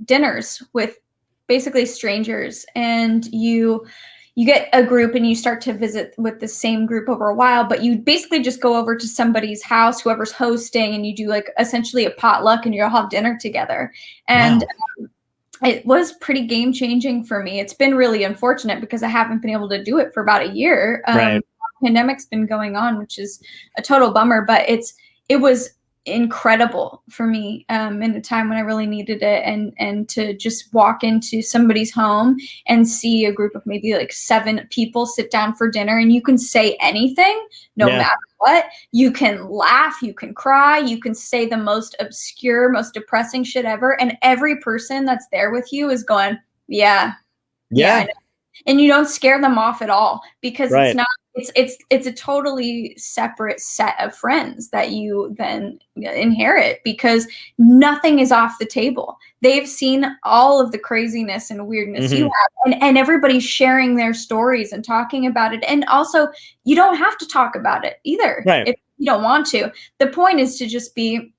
dinners with basically strangers, and you get a group and you start to visit with the same group over a while, but you basically just go over to somebody's house, whoever's hosting, and you do like essentially a potluck and you all have dinner together. And Wow. it was pretty game changing for me. It's been really unfortunate because I haven't been able to do it for about a year. Right. Pandemic's been going on, which is a total bummer, but it was incredible for me in a time when I really needed it, and to just walk into somebody's home and see a group of maybe like 7 people sit down for dinner, and you can say anything, no Yeah. matter what. You can laugh, you can cry, you can say the most obscure, most depressing shit ever, and every person that's there with you is going, yeah, yeah, I Yeah. know. And you don't scare them off at all, because it's Right. not it's a totally separate set of friends that you then inherit, because nothing is off the table. They've seen all of the craziness and weirdness you Hmm. have, and everybody's sharing their stories and talking about it. And also, you don't have to talk about it either Right. if you don't want to. The point is to just be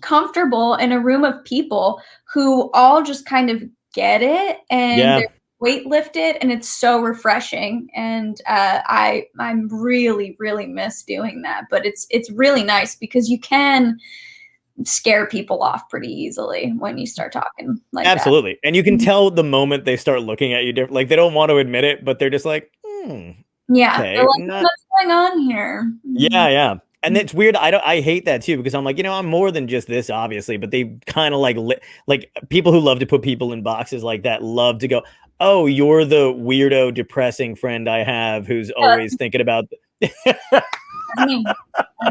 comfortable in a room of people who all just kind of get it, and Yeah. they're weight lifted, and it's so refreshing. And I'm really miss doing that, but it's really nice because you can scare people off pretty easily when you start talking like that. Absolutely. And you can tell the moment they start looking at you different. Like they don't want to admit it, but they're just like, Yeah, they're okay, like, not. what's going on here? Yeah, yeah. And it's weird. I hate that too because I'm like, I'm more than just this, obviously. But they kind of like people who love to put people in boxes like that love to go, oh, you're the weirdo, depressing friend I have who's Yeah, always thinking about. that's me.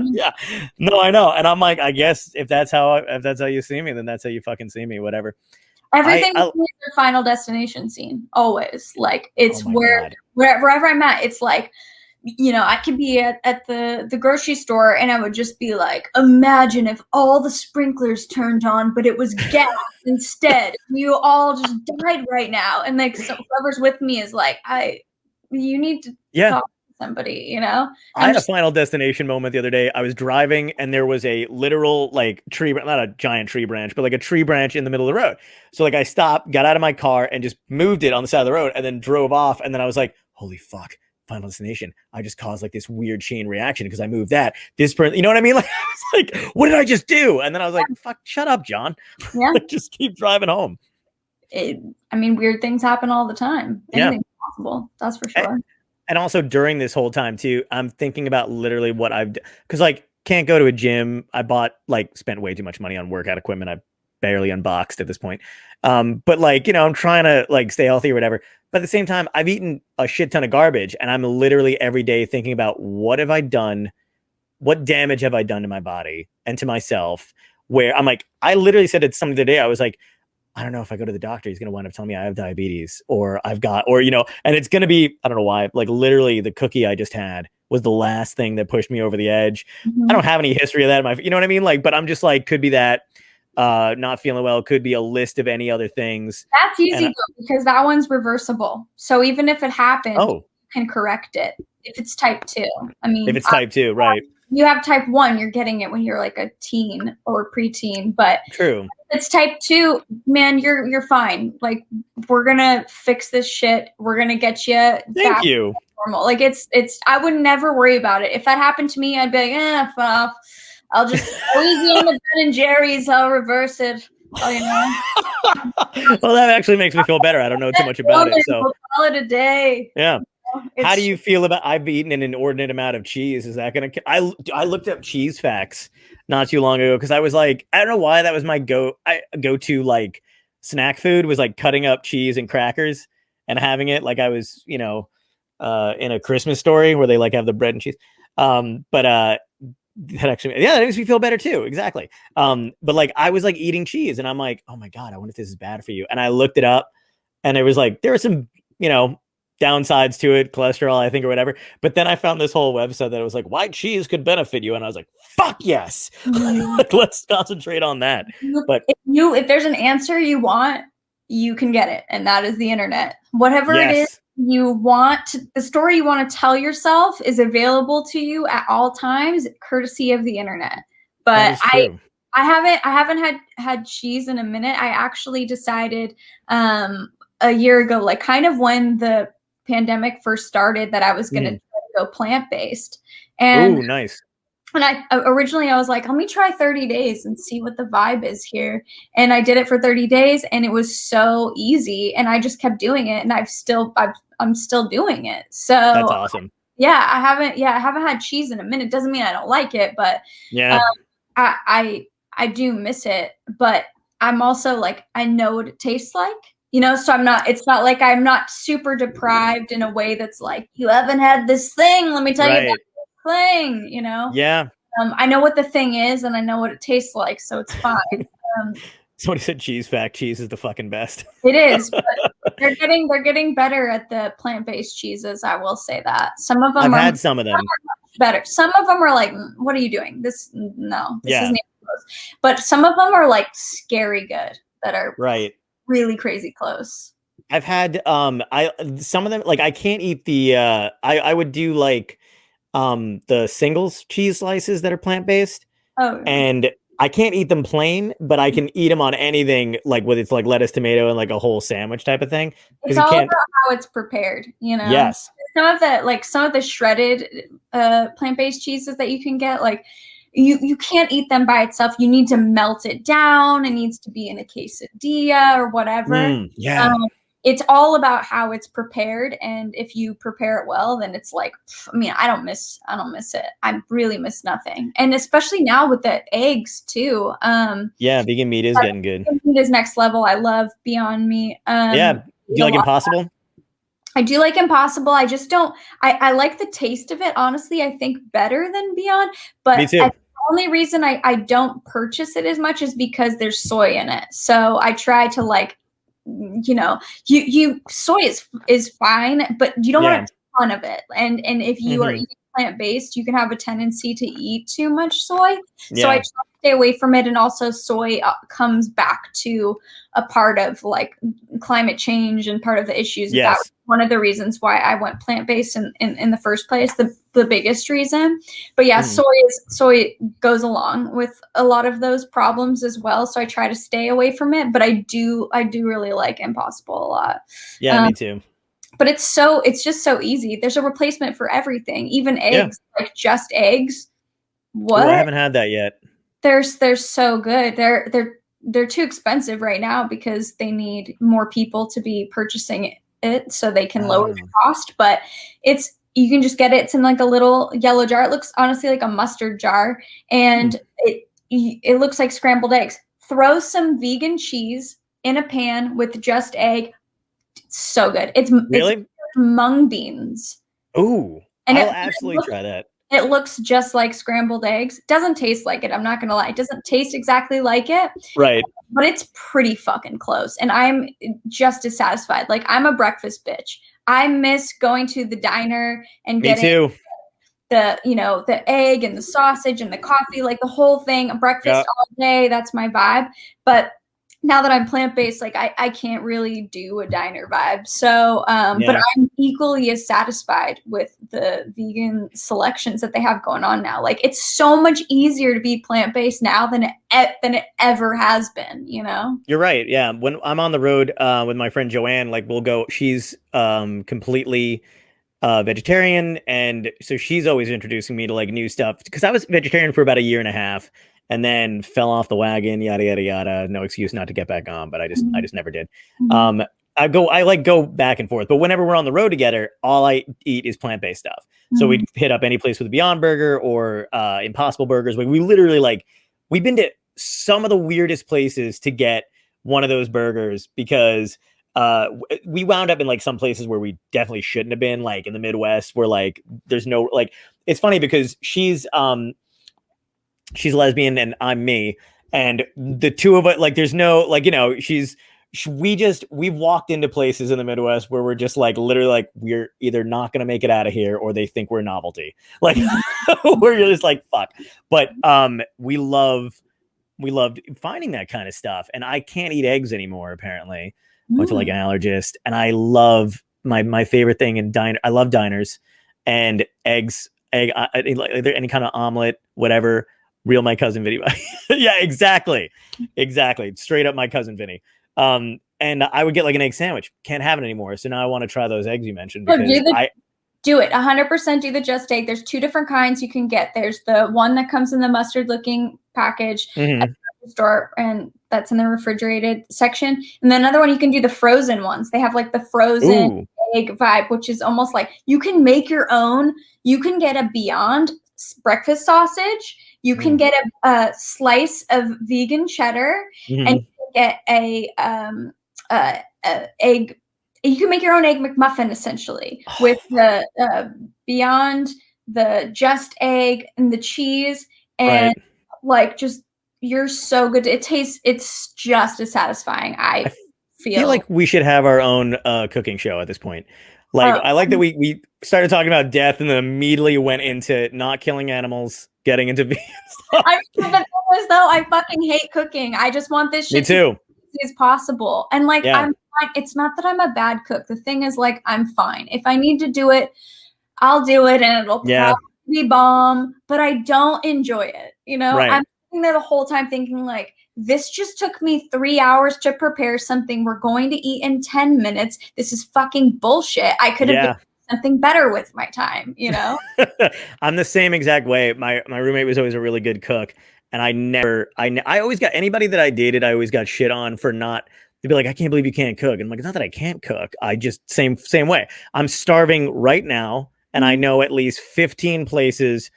Yeah, no, I know, and I'm like, I guess if that's how you see me, then that's how you fucking see me. Whatever. Everything I is their Final Destination scene. Always. Like, Oh it's my God. wherever I'm at, it's like, I could be at the grocery store, and I would just be like, imagine if all the sprinklers turned on, but it was gas instead. You all just died right now. And like, so whoever's with me is like, you need to Yeah. talk to somebody. I I'm had a just, Final Destination moment the other day. I was driving and there was a literal tree, not a giant tree branch, but like a tree branch in the middle of the road. So I stopped, got out of my car and just moved it on the side of the road and then drove off. And then I was like, holy fuck, Final Destination. I just caused like this weird chain reaction because I moved that. This person, you know what I mean? Like, I was like, what did I just do? And then I was like, fuck, shut up, John. yeah. Just keep driving home. Weird things happen all the time. Yeah. Anything's possible. That's for sure. And also during this whole time too, I'm thinking about literally what I've because can't go to a gym. I spent way too much money on workout equipment. I barely unboxed at this point. But I'm trying to stay healthy or whatever. But at the same time, I've eaten a shit ton of garbage, and I'm literally every day thinking about what have I done? What damage have I done to my body and to myself? Where I'm like, I literally said it something today. I was like, I don't know if I go to the doctor, he's going to wind up telling me I have diabetes and it's going to be, I don't know why, like literally the cookie I just had was the last thing that pushed me over the edge. Mhm. I don't have any history of that. You know what I mean? But I'm just like, could be that, not feeling well, could be a list of any other things. That's easy though, because that one's reversible. So even if it happened, you can correct it if it's type 2. I mean, if it's type 2, right. you have type 1, you're getting it when you're like a teen or preteen, but True. it's type 2, man, you're fine. Like, we're gonna fix this shit. We're gonna get you Thank back you. to normal. Like, it's I would never worry about it. If that happened to me, I'd be like, fuck. I'll just go easy on the Ben and Jerry's. I'll reverse it. Oh, you know. Well, that actually makes me feel better. I don't know too much about it, so we'll call it a day. yeah. How do It's- you feel about? I've eaten an inordinate amount of cheese. Is that gonna? I looked up cheese facts not too long ago because I was like, I don't know why that was my go to like snack food was like cutting up cheese and crackers and having it like I was, you know, in A Christmas Story where they like have the bread and cheese. But that actually, yeah, that makes me feel better too. Exactly. But like I was like eating cheese and I'm like, oh my God, I wonder if this is bad for you. And I looked it up and it was like, there were some, you know, downsides to it, cholesterol, I think, or whatever. But then I found this whole website that was like, why cheese could benefit you. And I was like, fuck yes. Like, let's concentrate on that. But if there's an answer you want, you can get it. And that is the internet. Whatever it is you want, the story you want to tell yourself is available to you at all times, courtesy of the internet. But I haven't had cheese in a minute. I actually decided a year ago, like kind of when the pandemic first started, that I was going to go plant-based. And ooh, nice. And I originally was like, let me try 30 days and see what the vibe is here. And I did it for 30 days and it was so easy. And I just kept doing it and I'm still doing it. So that's awesome. I haven't had cheese in a minute. Doesn't mean I don't like it, but yeah, I do miss it. But I'm also like, I know what it tastes like, you know, so it's not like I'm not super deprived in a way that's like, you haven't had this thing. Let me tell you about thing, you know. Yeah. I know what the thing is and I know what it tastes like, so it's fine. Somebody said cheese fact. Cheese is the fucking best. It is, but they're getting better at the plant-based cheeses. I will say that some of them I've had some of them better. Some of them are like, what are you doing? This isn't close. But some of them are like scary good that are really crazy close. I've had some of them like I can't eat the I would do like the singles cheese slices that are plant-based. Oh, and I can't eat them plain, but I can eat them on anything like with it's like lettuce, tomato, and like a whole sandwich type of thing. It's all about how it's prepared, you know. Yes. Some of the shredded plant-based cheeses that you can get, like you can't eat them by itself. You need to melt it down. It needs to be in a quesadilla or whatever. It's all about how it's prepared, and if you prepare it well, then it's like, I mean, I don't miss it. I really miss nothing, and especially now with the eggs too. Vegan meat is getting good. Meat is next level. I love Beyond Meat. Do you like Impossible? I do like Impossible. I just don't. I like the taste of it. Honestly, I think better than Beyond. But me too. The only reason I don't purchase it as much is because there's soy in it. So I try to like. You know, you soy is fine, but you don't want a ton of it. And if you are eating plant-based, you can have a tendency to eat too much soy. So I try to stay away from it. And also soy comes back to a part of like climate change and part of the issues. That was one of the reasons why I went plant-based in the first place, the biggest reason. But soy goes along with a lot of those problems as well. So I try to stay away from it, but I do really like Impossible a lot. Yeah, me too. But it's just so easy. There's a replacement for everything, even eggs, like just eggs. What? Ooh, I haven't had that yet. They're so good. They're too expensive right now because they need more people to be purchasing it so they can lower the cost. But you can just get it. It's in like a little yellow jar. It looks honestly like a mustard jar, and it looks like scrambled eggs. Throw some vegan cheese in a pan with just egg. It's so good. It's mung beans. Ooh, and I'll absolutely try that. It looks just like scrambled eggs. Doesn't taste like it. I'm not going to lie. It doesn't taste exactly like it. Right. But it's pretty fucking close. And I'm just as satisfied. Like, I'm a breakfast bitch. I miss going to the diner and getting the egg and the sausage and the coffee, like the whole thing, breakfast all day. That's my vibe. But now that I'm plant-based, like I can't really do a diner vibe. So, but Yeah. I'm equally as satisfied with the vegan selections that they have going on now. Like it's so much easier to be plant-based now than it ever has been, you know? You're right. Yeah. When I'm on the road with my friend Joanne, like we'll go, she's completely vegetarian, and so she's always introducing me to like new stuff because I was vegetarian for about a year and a half and then fell off the wagon, yada yada yada. No excuse not to get back on, but I just never did. Mhm. I like go back and forth, but whenever we're on the road together, all I eat is plant-based stuff. So Mhm. we hit up any place with a Beyond Burger or Impossible Burgers. Like we literally like we've been to some of the weirdest places to get one of those burgers because we wound up in like some places where we definitely shouldn't have been, like in the Midwest, where like there's no like. It's funny because she's lesbian and I'm me, and the two of us like there's no like we've walked into places in the Midwest where we're just like literally like we're either not gonna make it out of here or they think we're novelty, like we're just like fuck. But we loved finding that kind of stuff, and I can't eat eggs anymore apparently. Went to like an allergist, and I love my favorite thing in diner. I love diners and eggs, like any kind of omelet, whatever. Real my cousin Vinny. Yeah, exactly. Straight up my cousin Vinny. And I would get like an egg sandwich. Can't have it anymore. So now I want to try those eggs you mentioned because Do it 100%. Do the just egg. There's two different kinds you can get. There's the one that comes in the mustard looking package at the store, and that's in the refrigerated section. And then another one, you can do the frozen ones. They have like the frozen egg vibe, which is almost like you can make your own. You can get a Beyond breakfast sausage. You can get a slice of vegan cheddar, and you can get a egg. You can make your own egg McMuffin essentially with the Beyond, the Just Egg, and the cheese, and like just you're so good. It's just as satisfying. I feel like we should have our own cooking show at this point. Like I like that we started talking about death and then immediately went into not killing animals, getting into vegan stuff. I feel the thing is though, I fucking hate cooking. I just want this shit Me too. to be as easy as possible. And like I'm fine. It's not that I'm a bad cook. The thing is like I'm fine. If I need to do it, I'll do it and it'll probably be bomb, but I don't enjoy it. You know, I'm sitting there the whole time thinking like, this just took me 3 hours to prepare something we're going to eat in 10 minutes. This is fucking bullshit. I could have done something better with my time, you know? I'm the same exact way. My roommate was always a really good cook, and I always got anybody that I dated, I always got shit on for not. They'd be like, I can't believe you can't cook. And I'm like, it's not that I can't cook. I just same way. I'm starving right now, and I know at least 15 places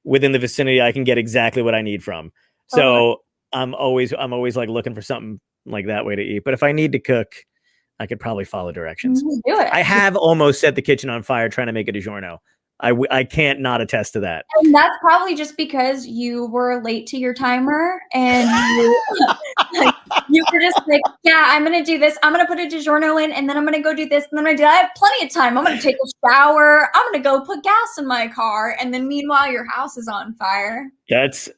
within the vicinity I can get exactly what I need from. So I'm always like looking for something like that way to eat. But if I need to cook, I could probably follow directions. Do it. I have almost set the kitchen on fire trying to make a DiGiorno. I can't not attest to that. And that's probably just because you were late to your timer and you were just like, yeah, I'm going to do this. I'm going to put a DiGiorno in, and then I'm going to go do this. And then I have plenty of time. I'm going to take a shower. I'm going to go put gas in my car. And then meanwhile, your house is on fire. That's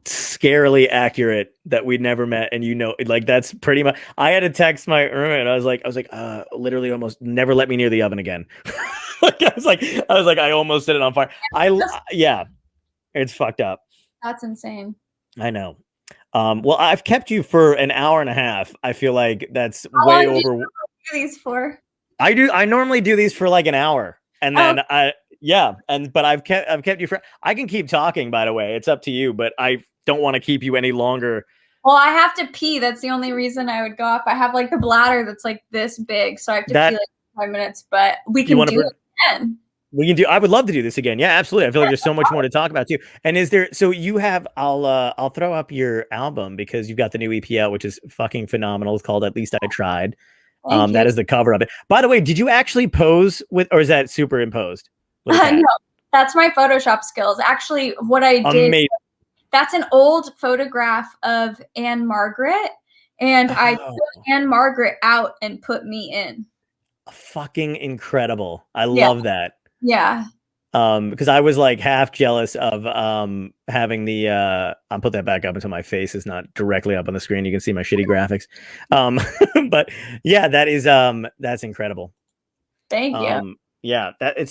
scarily accurate that we'd never met. And like that's pretty much, I had to text my roommate. I was like, literally almost never let me near the oven again. Like, I was like, I almost set it on fire. It's fucked up. That's insane. I know. Well, I've kept you for an hour and a half. I feel like that's How way long over. Do these for? I normally do these for like an hour, and then but I've kept you for. I can keep talking. By the way, it's up to you, but I don't want to keep you any longer. Well, I have to pee. That's the only reason I would go off. I have like the bladder that's like this big, so I have to pee like 5 minutes. But we can do it again. We can do. I would love to do this again. Yeah, absolutely. I feel like there's so much more to talk about too. And is there? So you have? I'll throw up your album because you've got the new EP out, which is fucking phenomenal. It's called At Least I Tried. That is the cover of it. By the way, did you actually pose with, or is that superimposed? No, that's my Photoshop skills. Actually, what I did. That's an old photograph of Anne Margaret, and I took Anne Margaret out and put me in. Fucking incredible. I love that. Yeah. Because I was like half jealous of having the I'll put that back up until my face is not directly up on the screen. You can see my shitty graphics. But yeah, that's incredible. Thank you. Yeah, that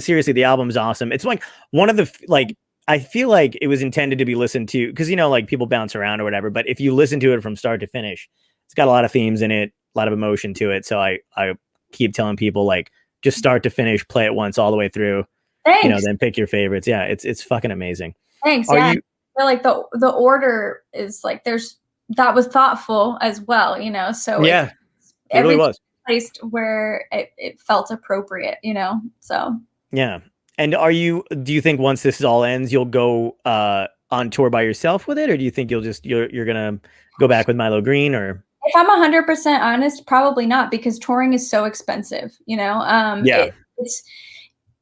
seriously, the album's awesome. It's like one of the like I feel like it was intended to be listened to because like people bounce around or whatever, but if you listen to it from start to finish, it's got a lot of themes in it, a lot of emotion to it. So I keep telling people like just start to finish, play it once all the way through. Thanks. Then pick your favorites. Yeah, it's fucking amazing. Thanks. Are yeah. you I feel like the order is like that was thoughtful as well, so yeah, it really was placed where it felt appropriate, so yeah. And do you think once this all ends, you'll go on tour by yourself with it, or do you think you're gonna go back with Milo Greene? Or if I'm 100% honest, probably not, because touring is so expensive, Yeah.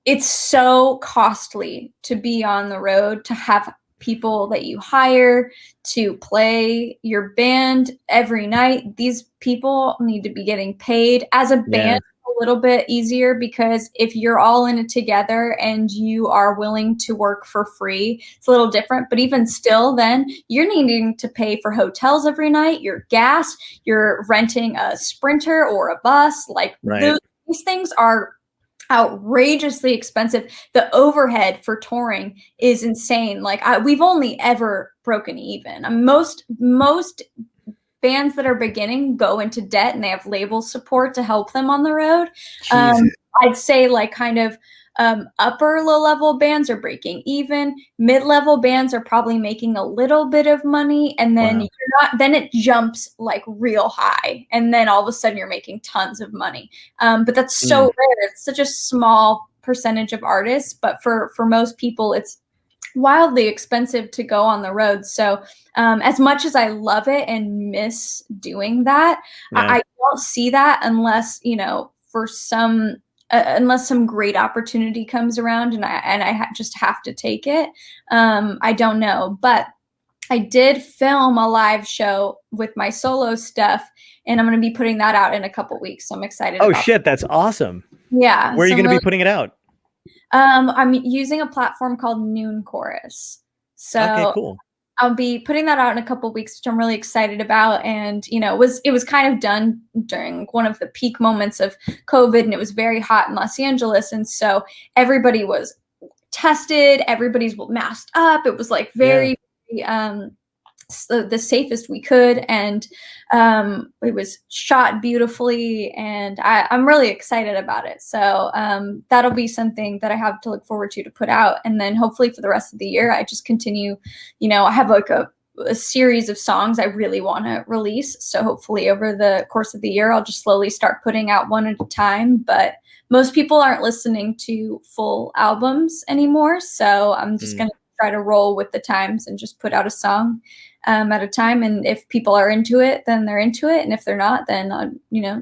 It's so costly to be on the road, to have people that you hire to play your band every night. These people need to be getting paid. As a band, a little bit easier, because if you're all in it together and you are willing to work for free, it's a little different. But even still, then you're needing to pay for hotels every night, your gas, you're renting a Sprinter or a bus. Like these things are outrageously expensive. The overhead for touring is insane. Like we've only ever broken even. Most bands that are beginning go into debt, and they have label support to help them on the road. I'd say like kind of upper low level bands are breaking even. Mid-level bands are probably making a little bit of money, and then then it jumps like real high, and then all of a sudden you're making tons of money. But that's so rare. It's such a small percentage of artists, but for most people, it's wildly expensive to go on the road. So as much as I love it and miss doing that, I don't see that unless unless some great opportunity comes around and I just have to take it. I don't know, but I did film a live show with my solo stuff, and I'm going to be putting that out in a couple weeks. So I'm excited. Oh shit, that's awesome. Yeah. Where are you going to be putting it out? I'm using a platform called Noon Chorus. So okay, cool. I'll be putting that out in a couple of weeks, which I'm really excited about. And, it was kind of done during one of the peak moments of COVID, and it was very hot in Los Angeles. And so everybody was tested, everybody's masked up. It was like very, the safest we could. And it was shot beautifully, and I'm really excited about it. So that'll be something that I have to look forward to put out. And then hopefully for the rest of the year, I just continue, I have like a series of songs I really want to release. So hopefully over the course of the year, I'll just slowly start putting out one at a time. But most people aren't listening to full albums anymore. So I'm just going to try to roll with the times and just put out a song at a time. And if people are into it, then they're into it. And if they're not, then I'll,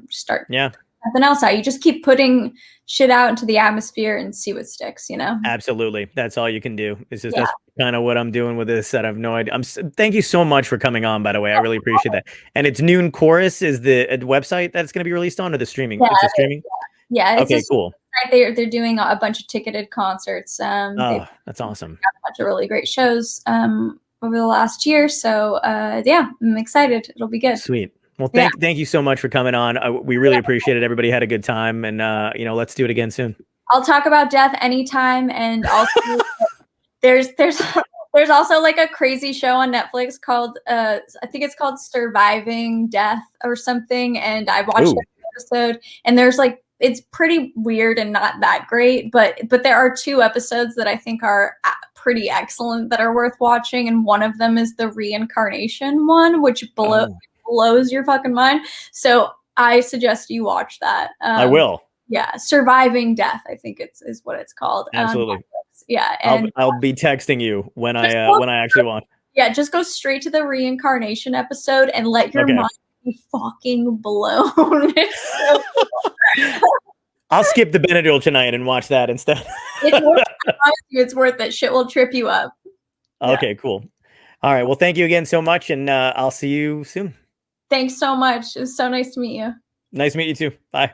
start something else out. You just keep putting shit out into the atmosphere and see what sticks, Absolutely. That's all you can do. It's just, that's kind of what I'm doing with this. I have no idea. Thank you so much for coming on, by the way. I really appreciate that. And it's Noon Chorus is the website that's going to be released on, or the streaming? Yeah, it's a streaming? Yeah. Okay, cool. They're doing a bunch of ticketed concerts. That's awesome. A bunch of really great shows over the last year. So I'm excited. It'll be good. Sweet. Well, thank you so much for coming on. We really appreciate it. Everybody had a good time, and let's do it again soon. I'll talk about death anytime. And also there's also like a crazy show on Netflix called I think it's called Surviving Death or something. And I watched that episode, and there's like, it's pretty weird and not that great, but there are 2 episodes that I think are pretty excellent that are worth watching. And one of them is the reincarnation one, which blows your fucking mind. So I suggest you watch that. I will. Yeah. Surviving Death, I think is what it's called. Absolutely. Yeah. And I'll be texting you when I actually want. Yeah. Just go straight to the reincarnation episode and let your mind be fucking blown. I'll skip the Benadryl tonight and watch that instead. It's worth it. Shit will trip you up. Okay, cool. All right. Well, thank you again so much, and I'll see you soon. Thanks so much. It was so nice to meet you. Nice to meet you too. Bye.